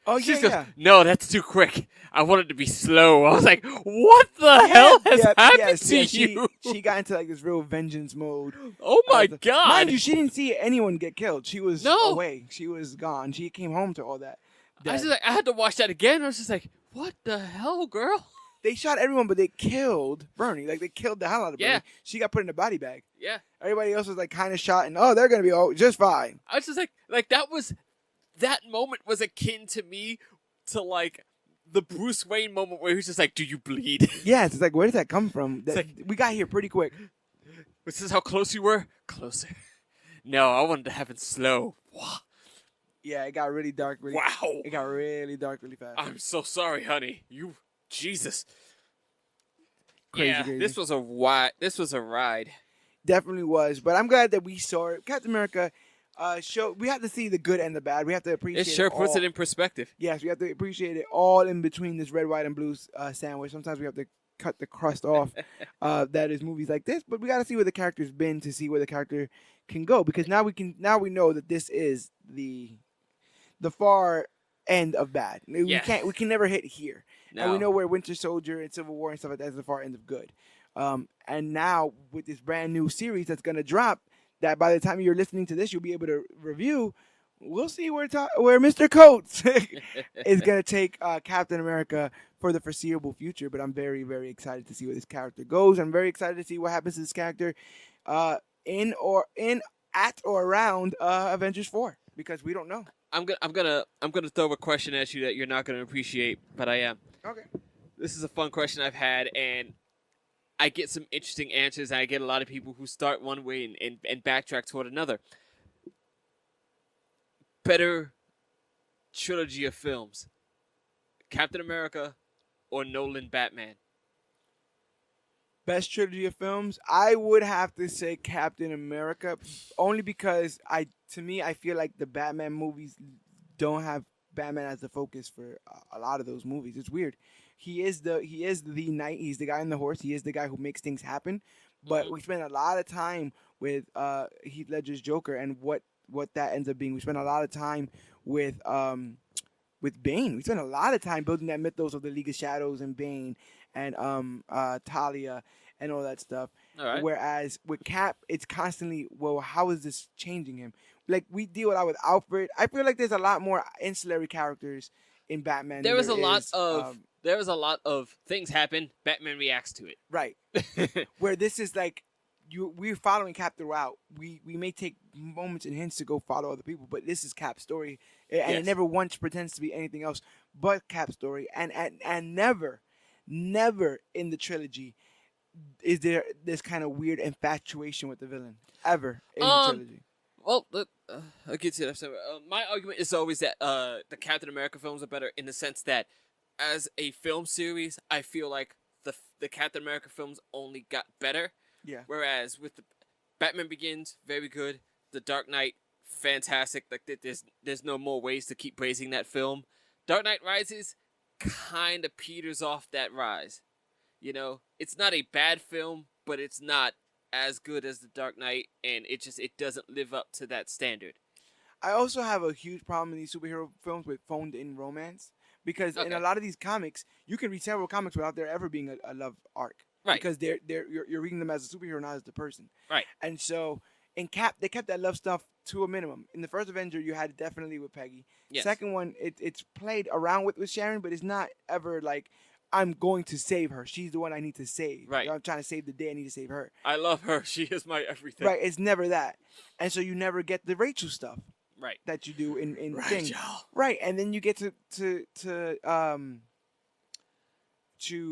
Oh, she goes, no, that's too quick. I want it to be slow. I was like, what the hell has happened to you? She got into like this real vengeance mode. Oh my God. Mind you, she didn't see anyone get killed. She was away. She was gone. She came home to all that. I had to watch that again. I was just like, what the hell, girl? They shot everyone, but they killed Bernie. Like, they killed the hell out of Bernie. She got put in a body bag. Yeah. Everybody else was like kind of shot, and they're going to be just fine. I was just like that moment was akin to me to like the Bruce Wayne moment where he's just like, do you bleed? Yes, it's like, where did that come from? We got here pretty quick. This is how close you were? Closer. No, I wanted to have it slow. Yeah, it got really dark. It got really dark really fast. I'm so sorry, honey. Jesus. Crazy. This was a ride. Definitely was, but I'm glad that we saw it. Captain America we have to see the good and the bad. We have to appreciate it. It sure puts it in perspective. Yes, we have to appreciate it all in between this red, white, and blue sandwich. Sometimes we have to cut the crust off. That is movies like this, but we got to see where the character's been to see where the character can go, because now we know that this is the far end of bad. We can never hit here. No. And we know where Winter Soldier and Civil War and stuff like that is the far end of good. And now with this brand new series that's going to drop, that by the time you're listening to this, you'll be able to review, we'll see where Mr. Coates is gonna take Captain America for the foreseeable future. But I'm very, very excited to see where this character goes. I'm very excited to see what happens to this character uh, in at or around Avengers 4 because we don't know. I'm gonna throw a question at you that you're not gonna appreciate, but I am. Okay. This is a fun question I've had, and I get some interesting answers, and I get a lot of people who start one way and backtrack toward another. Better trilogy of films: Captain America or Nolan Batman? Best trilogy of films, I would have to say Captain America, only because to me, I feel like the Batman movies don't have Batman as the focus for a lot of those movies. It's weird. He is the knight. He's the guy on the horse. He is the guy who makes things happen. But we spend a lot of time with Heath Ledger's Joker and what that ends up being. We spend a lot of time with Bane. We spent a lot of time building that mythos of the League of Shadows and Bane and Talia and all that stuff. All right. Whereas with Cap, it's constantly, well, how is this changing him? Like we deal a lot with Alfred. I feel like there's a lot more ancillary characters in Batman. There was a lot of things happen. Batman reacts to it. Right. Where this is like we're following Cap throughout. We may take moments and hints to go follow other people, but this is Cap's story, and it never once pretends to be anything else but Cap's story. And never in the trilogy is there this kind of weird infatuation with the villain ever in the trilogy. Well, I'll get to that. My argument is always that the Captain America films are better in the sense that, as a film series, I feel like the Captain America films only got better. Yeah. Whereas with the Batman Begins, very good. The Dark Knight, fantastic. Like there's no more ways to keep praising that film. Dark Knight Rises kind of peters off that rise. You know, it's not a bad film, but it's not as good as The Dark Knight, and it doesn't live up to that standard. I also have a huge problem in these superhero films with phoned-in romance because in a lot of these comics, you can read several comics without there ever being a love arc. Right. Because you're reading them as a superhero, not as the person. Right. And so in Cap, they kept that love stuff to a minimum. In the first Avenger, you had it definitely with Peggy. Yes. Second one, it's played around with Sharon, but it's not ever like, I'm going to save her. She's the one I need to save. Right. I'm trying to save the day. I need to save her. I love her. She is my everything. Right. It's never that. And so you never get the Rachel stuff. Right. That you do in Rachel. Thing. Right. And then you get to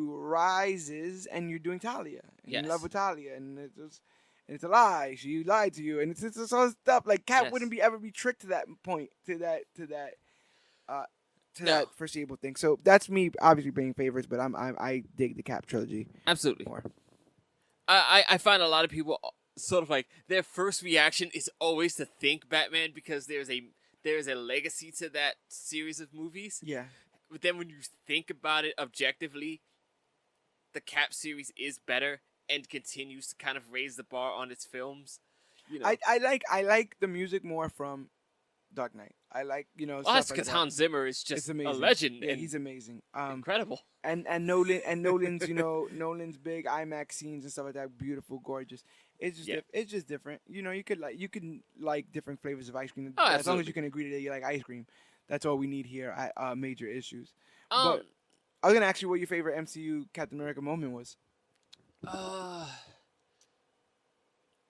Rises, and you're doing Talia. And you're in love with Talia. And it's a lie. She lied to you. And it's all stuff. Like, Cap wouldn't ever be tricked to that point, to that foreseeable thing. So that's me obviously being favorites, but I dig the Cap trilogy. Absolutely. More. I find a lot of people sort of like their first reaction is always to think Batman because there's a legacy to that series of movies. Yeah. But then when you think about it objectively, the Cap series is better and continues to kind of raise the bar on its films. You know. I like the music more from Dark Knight. I like, well, that's because Hans Zimmer is just a legend. Yeah, he's amazing. Incredible. And Nolan's Nolan's big IMAX scenes and stuff like that, beautiful, gorgeous. It's just different. You could like different flavors of ice cream. As long as you can agree that you like ice cream. That's all we need here at Major Issues. But I was gonna ask you what your favorite MCU Captain America moment was.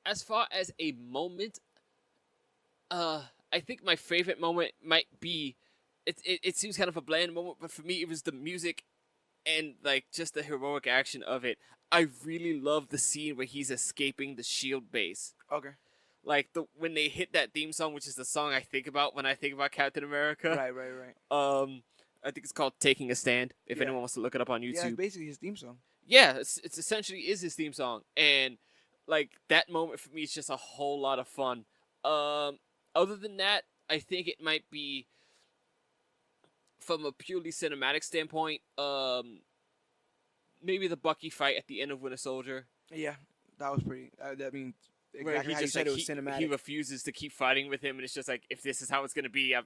As far as a moment, I think my favorite moment might be, it seems kind of a bland moment, but for me it was the music and like just the heroic action of it. I really love the scene where he's escaping the SHIELD base. Okay. Like when they hit that theme song, which is the song I think about when I think about Captain America. Right. I think it's called "Taking a Stand." If anyone wants to look it up on YouTube. Yeah, it's basically his theme song. Yeah, it's essentially is his theme song, and like that moment for me is just a whole lot of fun. Other than that, I think it might be, from a purely cinematic standpoint, maybe the Bucky fight at the end of Winter Soldier. Yeah, that was pretty. Exactly where how you said it was cinematic. He refuses to keep fighting with him, and it's just like, if this is how it's gonna be, I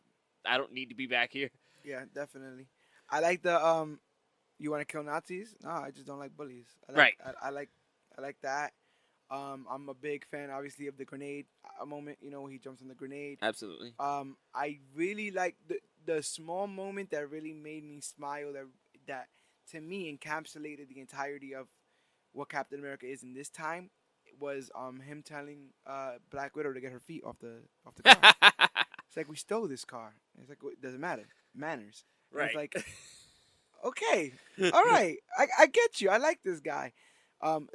don't need to be back here. Yeah, definitely. I like the you want to kill Nazis? No, I just don't like bullies. I like that. I'm a big fan, obviously, of the grenade moment. You know, when he jumps on the grenade. Absolutely. I really like the small moment that really made me smile. That to me encapsulated the entirety of what Captain America is in this time. Was him telling Black Widow to get her feet off the car. It's like, we stole this car. It's like, it doesn't matter, manners. And Right. it's like, okay, all right, I get you. I like this guy.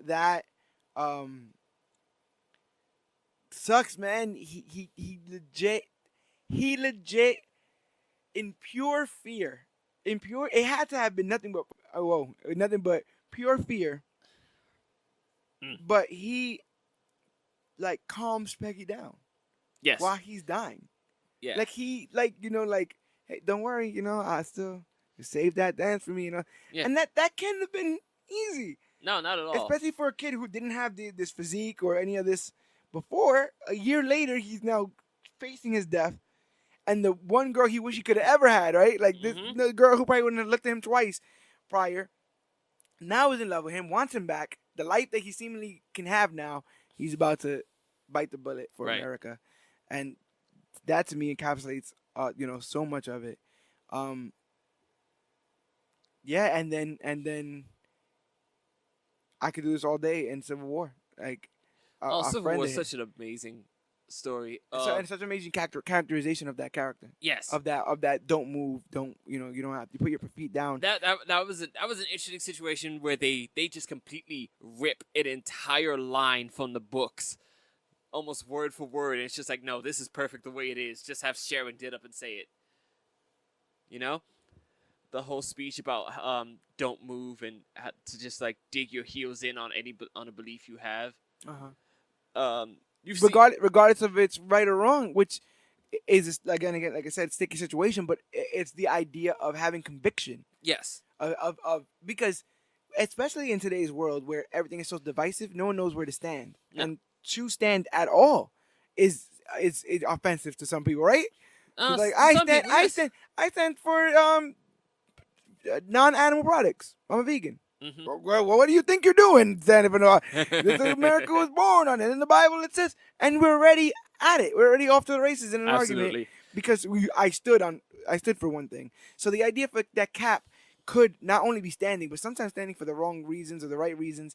That sucks, man. He legit in pure fear. In pure, it had to have been nothing but nothing but pure fear. But he like calms Peggy down. Yes. While he's dying. Yeah. Like he hey, don't worry, I still save that dance for me, Yeah. And that can't have been easy. No, not at all. Especially for a kid who didn't have this physique or any of this before. A year later, he's now facing his death. And the one girl he wish he could have ever had, right? Like the girl who probably wouldn't have looked at him twice prior, now is in love with him, wants him back. The life that he seemingly can have now, he's about to bite the bullet for America. And that to me encapsulates, so much of it. Yeah, and then I could do this all day in Civil War. Like, Civil War is such an amazing story. And such an amazing characterization of that character. Yes. Of that don't move, you don't have to put your feet down. That was an interesting situation where they just completely rip an entire line from the books, almost word for word. And it's just like, no, this is perfect the way it is. Just have Sharon get up and say it. The whole speech about don't move and to just like dig your heels in on a belief you have. Regardless of it's right or wrong, which is again like I said, sticky situation, but it's the idea of having conviction. Yes. Of because especially in today's world where everything is so divisive, no one knows where to stand, and to stand at all is offensive to some people, right? Like I stand for non-animal products. I'm a vegan. Well, what do you think you're doing, standing for this America was born on it. In the Bible it says, and we're already at it. We're already off to the races in an argument because I stood for one thing. So the idea for that Cap could not only be standing, but sometimes standing for the wrong reasons or the right reasons.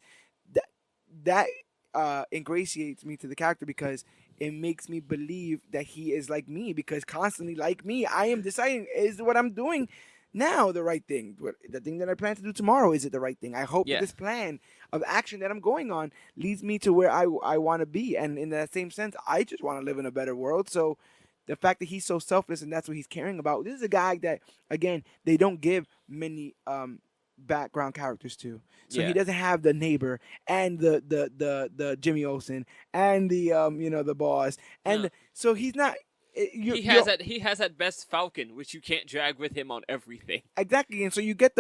That ingratiates me to the character because it makes me believe that he is like me. Because constantly, like me, I am deciding, is what I'm doing now the right thing? The thing that I plan to do tomorrow, is it the right thing? I hope that this plan of action that I'm going on leads me to where I want to be. And in that same sense, I just want to live in a better world. So the fact that he's so selfless and that's what he's caring about. This is a guy that, again, they don't give many background characters to. So he doesn't have the neighbor and the Jimmy Olsen and the the boss. And so he's not. He has that best Falcon, which you can't drag with him on everything. Exactly, and so you get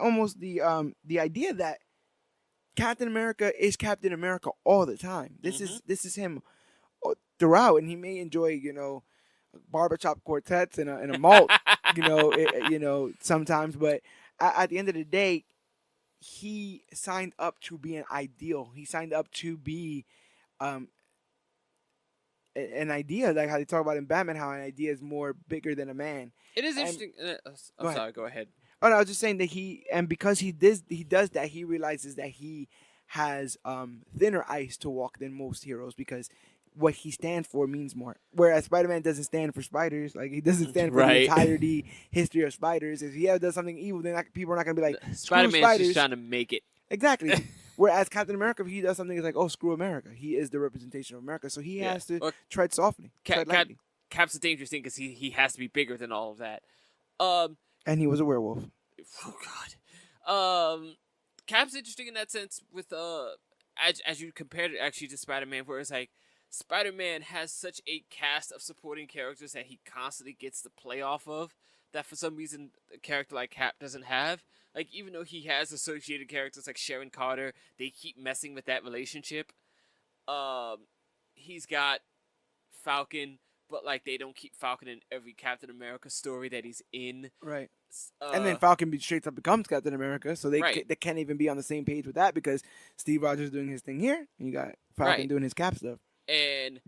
almost the idea that Captain America is Captain America all the time. This is him throughout, and he may enjoy barbershop quartets and a malt, sometimes, but at the end of the day, he signed up to be an ideal. He signed up to be an idea, like how they talk about in Batman, how an idea is more bigger than a man. It is interesting. I'm sorry, go ahead. Oh no, I was just saying that because he does that, he realizes that he has thinner ice to walk than most heroes, because what he stands for means more. Whereas Spider-Man doesn't stand for spiders, like he doesn't stand for the entirety history of spiders. If he ever does something evil, then people are not gonna be like, Spider-Man's just trying to make it. Exactly. Whereas Captain America, if he does something, it's like, oh, screw America. He is the representation of America, so he has to tread softly. Tread lightly. Cap's a dangerous thing because he has to be bigger than all of that. And he was a werewolf. Oh God. Cap's interesting in that sense with as you compared it actually to Spider-Man, where it's like Spider-Man has such a cast of supporting characters that he constantly gets to play off of, that for some reason a character like Cap doesn't have. Like, even though he has associated characters like Sharon Carter, they keep messing with that relationship. He's got Falcon, but like they don't keep Falcon in every Captain America story that he's in. Right. And then Falcon straight up becomes Captain America, so they right. they can't even be on the same page with that because Steve Rogers doing his thing here, and you got Falcon doing his Cap stuff. And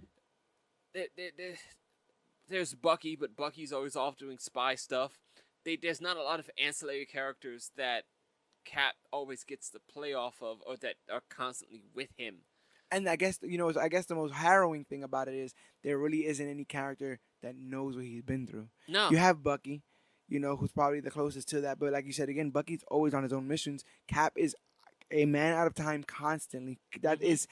there's Bucky, but Bucky's always off doing spy stuff. There's not a lot of ancillary characters that Cap always gets to play off of, or that are constantly with him. And I guess the most harrowing thing about it is there really isn't any character that knows what he's been through. No. You have Bucky, who's probably the closest to that. But like you said again, Bucky's always on his own missions. Cap is a man out of time constantly. That is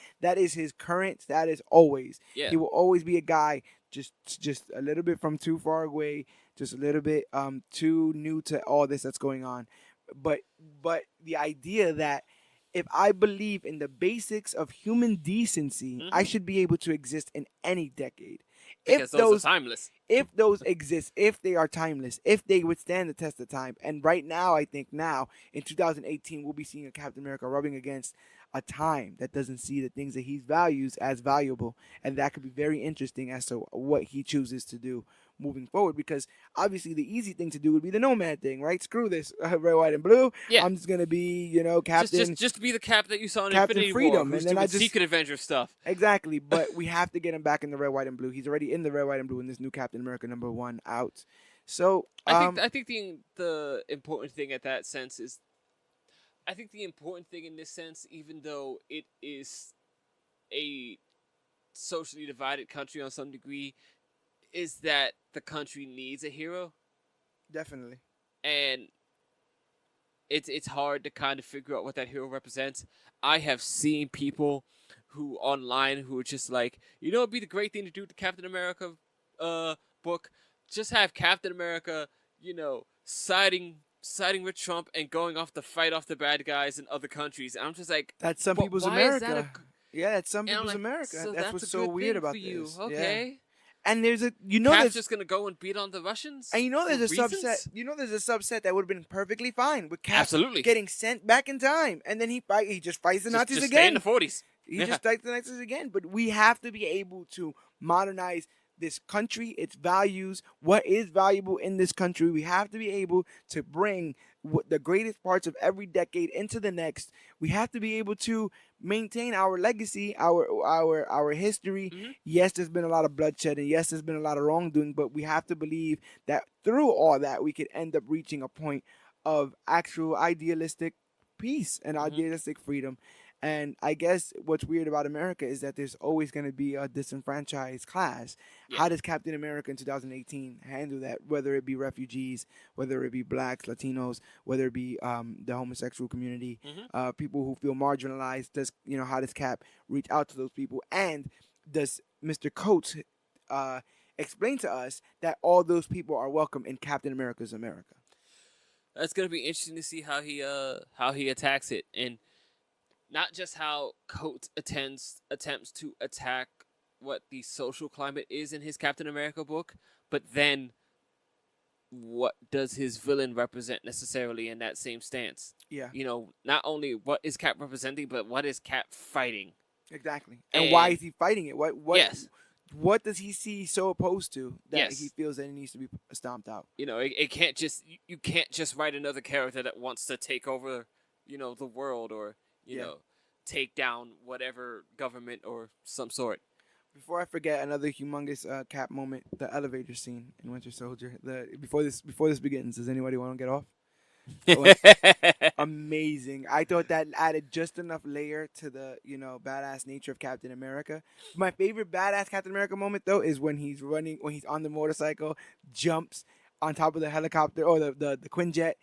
his current status always. Yeah. He will always be a guy just a little bit from too far away, just a little bit too new to all this that's going on. But the idea that if I believe in the basics of human decency, I should be able to exist in any decade. Because those are timeless. If those exist, if they are timeless, if they withstand the test of time. And right now, I think now, in 2018, we'll be seeing a Captain America rubbing against a time that doesn't see the things that he values as valuable. And that could be very interesting as to what he chooses to do moving forward, because obviously the easy thing to do would be the Nomad thing, right? Screw this red, white, and blue. Yeah. I'm just gonna be, Captain. Just be the Cap that you saw in Captain Infinity Freedom, War, and then I just Secret Avenger stuff. Exactly, but we have to get him back in the red, white, and blue. He's already in the red, white, and blue in this new Captain America #1 out. So I think the important thing at that sense is, I think the important thing in this sense, even though it is a socially divided country on some degree, is that the country needs a hero. Definitely. And it's hard to kind of figure out what that hero represents. I have seen people who online who are just like, it'd be the great thing to do with the Captain America book. Just have Captain America, siding with Trump and going off to fight off the bad guys in other countries. And I'm just like, that's some people's America. That's some people's America. So that's what's so weird about this. Okay. Yeah. And there's Cap's just gonna go and beat on the Russians. And there's a subset. There's a subset that would have been perfectly fine with Cap absolutely getting sent back in time, and then he just fights the Nazis just again. Stay in the 40s. He just fights the Nazis again. But we have to be able to modernize this country, its values, what is valuable in this country. We have to be able to bring the greatest parts of every decade into the next. We have to be able to maintain our legacy, our history. Mm-hmm. Yes, there's been a lot of bloodshed, and yes, there's been a lot of wrongdoing, but we have to believe that through all that, we could end up reaching a point of actual idealistic peace and idealistic freedom. And I guess what's weird about America is that there's always going to be a disenfranchised class. Yeah. How does Captain America in 2018 handle that? Whether it be refugees, whether it be blacks, Latinos, whether it be the homosexual community, people who feel marginalized. How does Cap reach out to those people? And does Mr. Coates explain to us that all those people are welcome in Captain America's America? That's going to be interesting to see how he attacks it, and not just how Coates attempts to attack what the social climate is in his Captain America book, but then what does his villain represent necessarily in that same stance? Yeah. Not only what is Cap representing, but what is Cap fighting? Exactly. And why is he fighting it? Yes. What does he see so opposed to that he feels that it needs to be stomped out? It can't just you can't just write another character that wants to take over, the world, or take down whatever government or some sort. Before I forget, another humongous Cap moment: the elevator scene in Winter Soldier. Before this begins, does anybody want to get off? Amazing. I thought that added just enough layer to the badass nature of Captain America. My favorite badass Captain America moment though is when he's on the motorcycle, jumps on top of the helicopter or the Quinjet,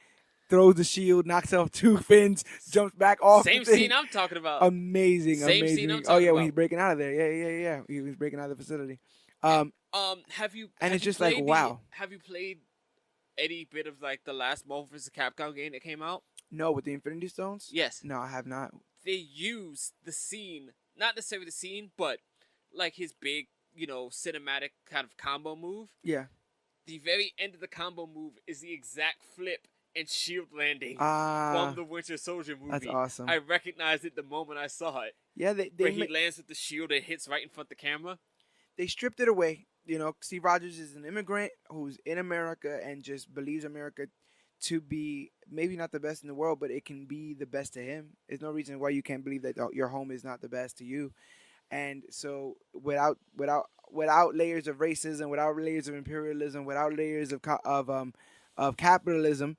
throws the shield, knocks off two fins, jumps back off. Same scene I'm talking about. Amazing. Same amazing. Scene I'm talking when about. he's breaking out of there. Yeah. He was breaking out of the facility. Have you? And have it's you just like, wow. Have you played any bit of like the last Marvel vs. Capcom game that came out? No, with the Infinity Stones? Yes. No, I have not. They use the scene, not necessarily the scene, but like his big, cinematic kind of combo move. Yeah. The very end of the combo move is the exact flip and shield landing from the Winter Soldier movie. That's awesome. I recognized it the moment I saw it. Yeah, where he lands with the shield and hits right in front of the camera. They stripped it away. Steve Rogers is an immigrant who's in America and just believes America to be maybe not the best in the world, but it can be the best to him. There's no reason why you can't believe that your home is not the best to you. And so without layers of racism, without layers of imperialism, without layers of capitalism,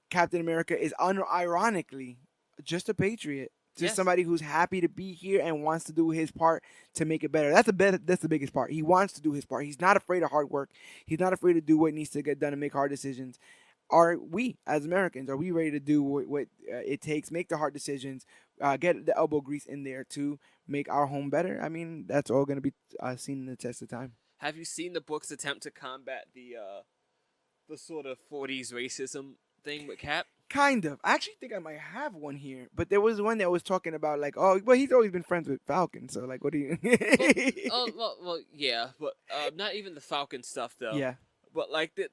Captain America is unironically just a patriot. Just somebody who's happy to be here and wants to do his part to make it better. That's the biggest part. He wants to do his part. He's not afraid of hard work. He's not afraid to do what needs to get done and make hard decisions. Are we, as Americans, are we ready to do what it takes, make the hard decisions, get the elbow grease in there to make our home better? I mean, that's all going to be seen in the test of time. Have you seen the book's attempt to combat the sort of 40s racism thing with Cap? Kind of. I actually think I might have one here, but there was one that was talking about like, oh, well, he's always been friends with Falcon, so like, what do you? well, yeah, but not even the Falcon stuff though. Yeah. But like the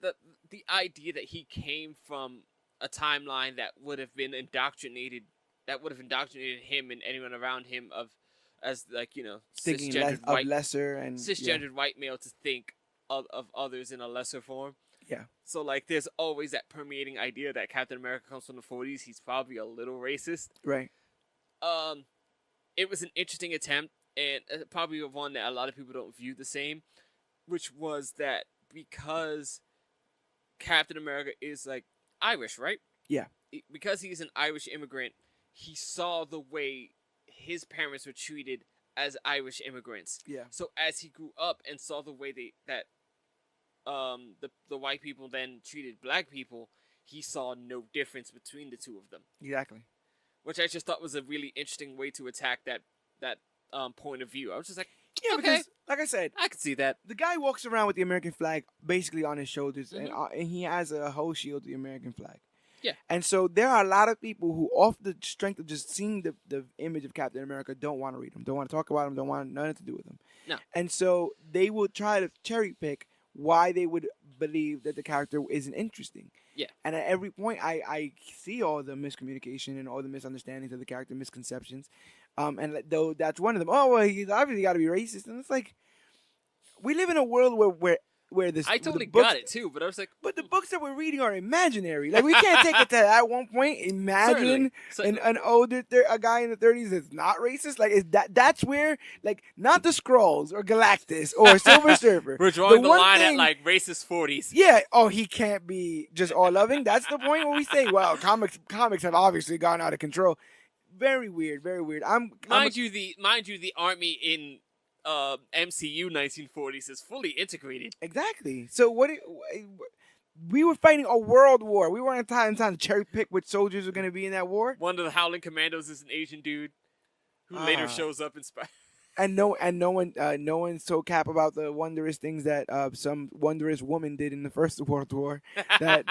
idea that he came from a timeline that would have indoctrinated him and anyone around him as like thinking cisgendered white male to think of others in a lesser form. Yeah. So like, there's always that permeating idea that Captain America comes from the 40s. He's probably a little racist. Right. It was an interesting attempt, and probably one that a lot of people don't view the same, which was that because Captain America is like Irish, right? Yeah. Because he's an Irish immigrant, he saw the way his parents were treated as Irish immigrants. Yeah. So as he grew up and saw the way that the white people then treated black people, he saw no difference between the two of them. Exactly. Which I just thought was a really interesting way to attack that point of view. I was just like, yeah, okay, because like I said, I could see that. The guy walks around with the American flag basically on his shoulders, and he has a whole shield of the American flag. Yeah. And so there are a lot of people who, off the strength of just seeing the image of Captain America, don't want to read him, don't want to talk about him, don't want nothing to do with him. No. And so they will try to cherry pick why they would believe that the character isn't interesting. Yeah. And at every point, I see all the miscommunication and all the misunderstandings of the character, misconceptions. And though that's one of them. Oh, well, he's obviously got to be racist. And it's like, we live in a world where this. I totally books, got it too, but I was like, but the books that we're reading are imaginary. Like, we can't take it to that one point. Imagine an older a guy in the 30s that's not racist. Like, that's where, like, not the Skrulls or Galactus or Silver Surfer. We're drawing the line at like racist 40s. Yeah. Oh, he can't be just all loving. That's the point where we say, well, comics have obviously gone out of control. Very weird. Very weird. Mind you, the army in MCU 1940s is fully integrated. Exactly. So we were fighting a world war. We weren't trying to cherry pick which soldiers were going to be in that war. One of the Howling Commandos is an Asian dude who later shows up in Spider. And no one's told Cap about the wondrous things that some wondrous woman did in the First World War. That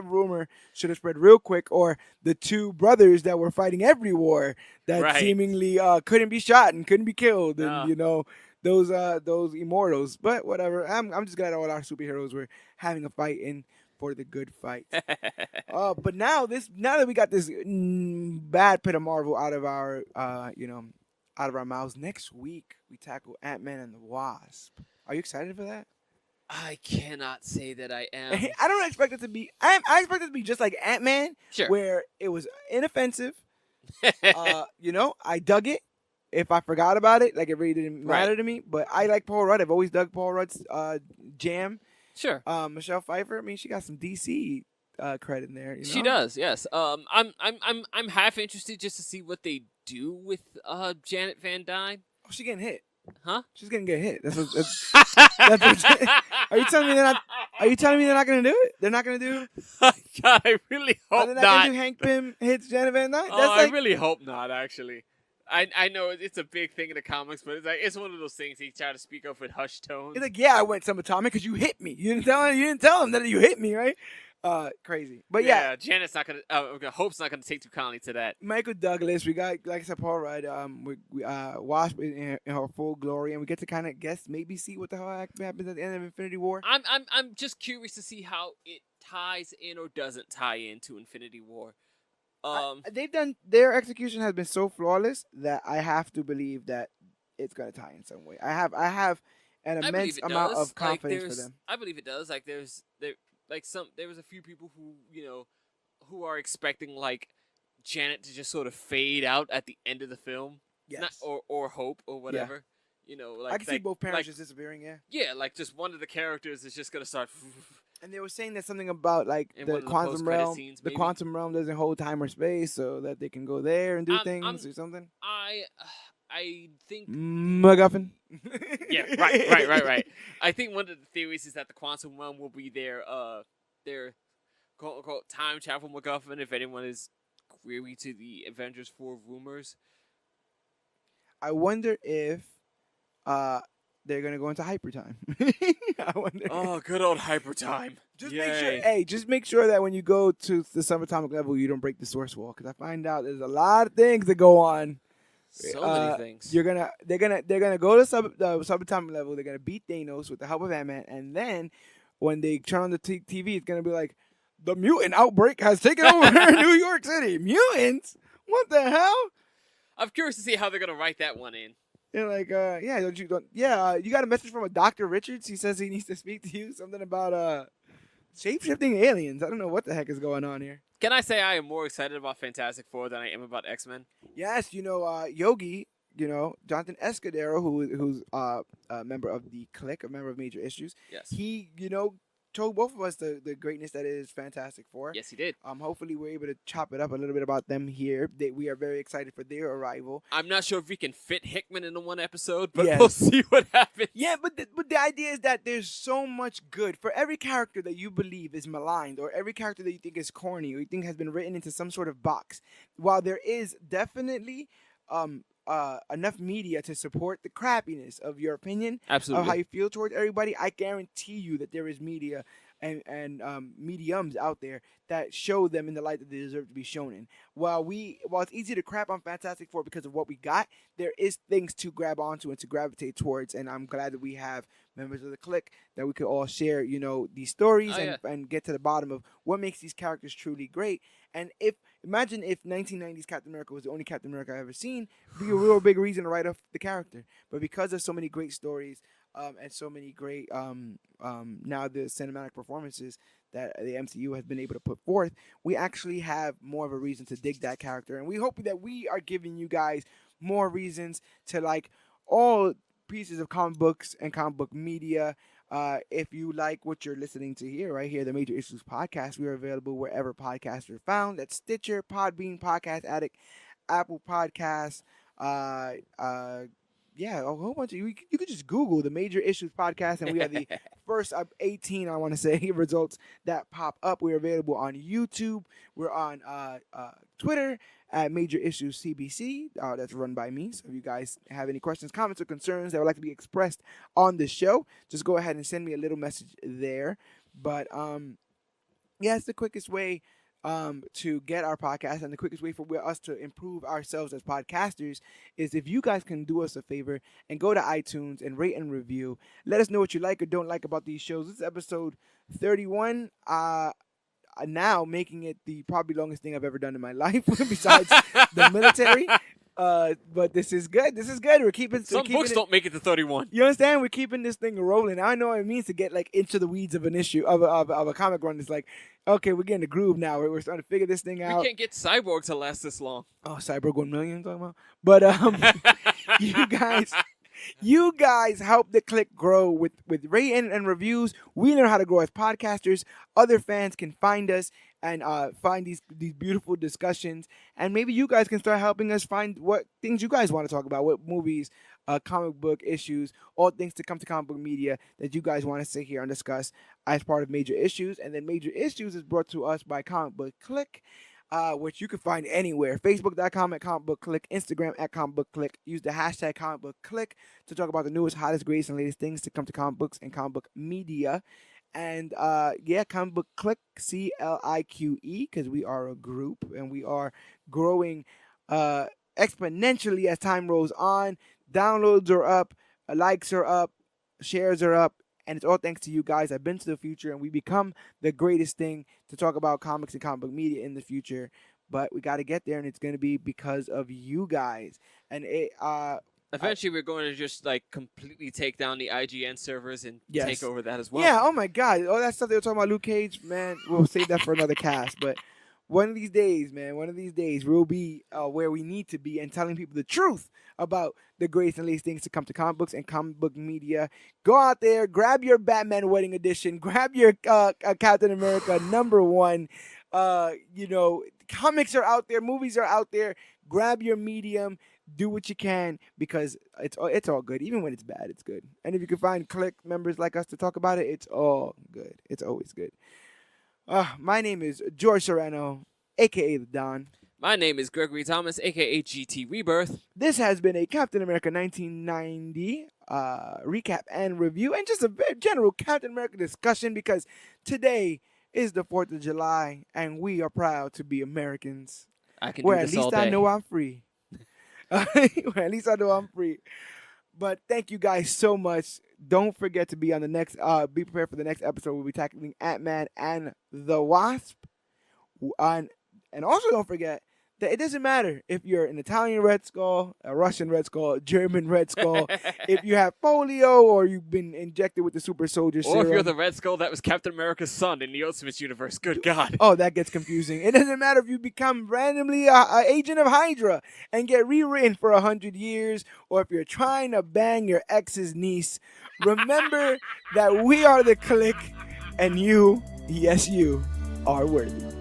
rumor should have spread real quick, or the two brothers that were fighting every war that seemingly couldn't be shot and couldn't be killed, and those immortals. But whatever, I'm just glad all our superheroes were having a fight and for the good fight. But now that we got this bad pit of Marvel out of our mouths, next week we tackle Ant-Man and the Wasp. Are you excited for that? I cannot say that I am. I don't expect it to be. I expect it to be just like Ant-Man, where it was inoffensive. I dug it. If I forgot about it, like, it really didn't matter to me. But I like Paul Rudd. I've always dug Paul Rudd's jam. Sure. Michelle Pfeiffer. I mean, she got some DC credit in there. She does. Yes. I'm half interested just to see what they do with Janet Van Dyne. Oh, she getting hit. Huh? She's gonna get hit. That's Are you telling me they're not? Are you telling me they're not gonna do it? They're not gonna do. God, I really hope not. Not gonna do Hank Pym hits Janet Van Dyne. I really hope not. Actually, I know it's a big thing in the comics, but it's one of those things he tried to speak of with hushed tones. It's like, yeah, I went subatomic because you hit me. You didn't tell him that you hit me, right? Crazy. But yeah, Janet's not gonna. Hope's not gonna take too kindly to that. Michael Douglas, we got, like I said, Paul Rudd. We Wasp in her full glory, and we get to kind of maybe see what the hell happens at the end of Infinity War. I'm just curious to see how it ties in or doesn't tie into Infinity War. They've done their execution has been so flawless that I have to believe that it's gonna tie in some way. I have an I believe immense it amount does. of confidence for them. I believe it does. Like there was a few people who who are expecting like Janet to just sort of fade out at the end of the film, not Yes. or Hope or Yeah. whatever. I can see both parents just disappearing. Yeah. yeah, like just one of the characters is just gonna start. And they were saying that something about like In the one of the quantum post-credit realm. scenes, The maybe. quantum realm doesn't hold time or space, so that they can go there and do things or something. I think MacGuffin. yeah, right. I think one of the theories is that the quantum realm will be their quote unquote time travel MacGuffin. If anyone is query to the Avengers 4 rumors, I wonder if uh they're gonna go into hyper time. I wonder. oh, good old hyper time. Just make sure. Hey, just make sure that when you go to the subatomic level, you don't break the source wall. Because I find out there's a lot of things that go on. So many things. They're gonna go to the subatomic level. They're gonna beat Thanos with the help of Ant-Man, and then when they turn on the TV, it's gonna be like the mutant outbreak has taken over New York City. Mutants? What the hell? I'm curious to see how they're gonna write that one in. They're like, you got a message from a Dr. Richards. He says he needs to speak to you. Something about shape-shifting aliens. I don't know what the heck is going on here. Can I say I am more excited about Fantastic Four than I am about X-Men? Yes, Yogi, Jonathan Escudero, who's a member of the Clique, a member of Major Issues. Yes. He, told both of us the greatness that is Fantastic Four. Yes, he did. Hopefully we're able to chop it up a little bit about them here. We are very excited for their arrival. I'm not sure if we can fit Hickman into one episode, but Yes. we'll see what happens. Yeah, but the idea is that there's so much good for every character that you believe is maligned, or every character that you think is corny, or you think has been written into some sort of box. While there is definitely enough media to support the crappiness of your opinion, Absolutely, of how you feel towards everybody, I guarantee you that there is media and mediums out there that show them in the light that they deserve to be shown in. While it's easy to crap on Fantastic Four because of what we got, there is things to grab onto and to gravitate towards, and I'm glad that we have members of the Clique that we could all share, these stories and get to the bottom of what makes these characters truly great. And imagine if 1990s Captain America was the only Captain America I've ever seen, it'd be a real big reason to write off the character. But because of so many great stories and so many great now the cinematic performances that the MCU has been able to put forth, we actually have more of a reason to dig that character. And we hope that we are giving you guys more reasons to like all pieces of comic books and comic book media. If you like what you're listening to here, right here, the Major Issues Podcast, we are available wherever podcasts are found. That's Stitcher, Podbean, Podcast Addict, Apple Podcasts, a whole bunch of you could just Google the Major Issues Podcast, and we have the first 18, I want to say, results that pop up. We're available on YouTube. We're on Twitter at Major Issues CBC. That's run by me. So if you guys have any questions, comments, or concerns that would like to be expressed on the show, just go ahead and send me a little message there. But it's the quickest way to get our podcast, and the quickest way for us to improve ourselves as podcasters is if you guys can do us a favor and go to iTunes and rate and review. Let us know what you like or don't like about these shows. This is episode 31. Now making it the probably longest thing I've ever done in my life besides the military. But this is good. We're keeping some books don't make it to 31. You understand? We're keeping this thing rolling. I know what it means to get like into the weeds of an issue of a comic run. It's like, okay, we're getting the groove now. We're starting to figure this thing out. We can't get Cyborg to last this long. Oh, Cyborg 1 million, I'm talking about. But you guys help the Clique grow with rating and reviews. We learn how to grow as podcasters. Other fans can find us and find these beautiful discussions. And maybe you guys can start helping us find what things you guys want to talk about, what movies, comic book issues, all things to come to comic book media that you guys want to sit here and discuss as part of Major Issues. And then Major Issues is brought to us by Comic Book Clique, which you can find anywhere. Facebook.com at Comic Book Clique, Instagram at Comic Book Clique. Use the hashtag Comic Book Clique to talk about the newest, hottest, greatest, and latest things to come to comic books and comic book media. And Comic Book Clique, CLIQE, because we are a group and we are growing exponentially as time rolls on. Downloads are up, likes are up, shares are up, and it's all thanks to you guys. I've been to the future, and we become the greatest thing to talk about comics and comic book media in the future but we got to get there, and it's going to be because of you guys. And eventually we're going to just like completely take down the IGN servers and take over that as well. Yeah, oh my God. All that stuff they were talking about Luke Cage, man, we'll save that for another cast. But one of these days, man, we'll be where we need to be and telling people the truth about the greatest and latest things to come to comic books and comic book media. Go out there, grab your Batman Wedding Edition, grab your Captain America #1. Comics are out there, movies are out there. Grab your medium. Do what you can because it's all good. Even when it's bad, it's good. And if you can find Clique members like us to talk about it, it's all good. It's always good. My name is George Serrano, a.k.a. The Don. My name is Gregory Thomas, a.k.a. GT Rebirth. This has been a Captain America 1990 recap and review and just a very general Captain America discussion because today is the 4th of July and we are proud to be Americans. I can do this all day. At least I know I'm free. At least I know I'm free. But thank you guys so much. Don't forget to be on the next. Be prepared for the next episode. We'll be tackling Ant-Man and the Wasp. And also don't forget that it doesn't matter if you're an Italian Red Skull, a Russian Red Skull, a German Red Skull, if you have polio or you've been injected with the super soldier serum. Or if you're the Red Skull that was Captain America's son in the Ultimate Universe. Good God. Oh, that gets confusing. It doesn't matter if you become randomly an agent of Hydra and get rewritten for 100 years or if you're trying to bang your ex's niece. Remember that we are the Clique and you, yes you, are worthy.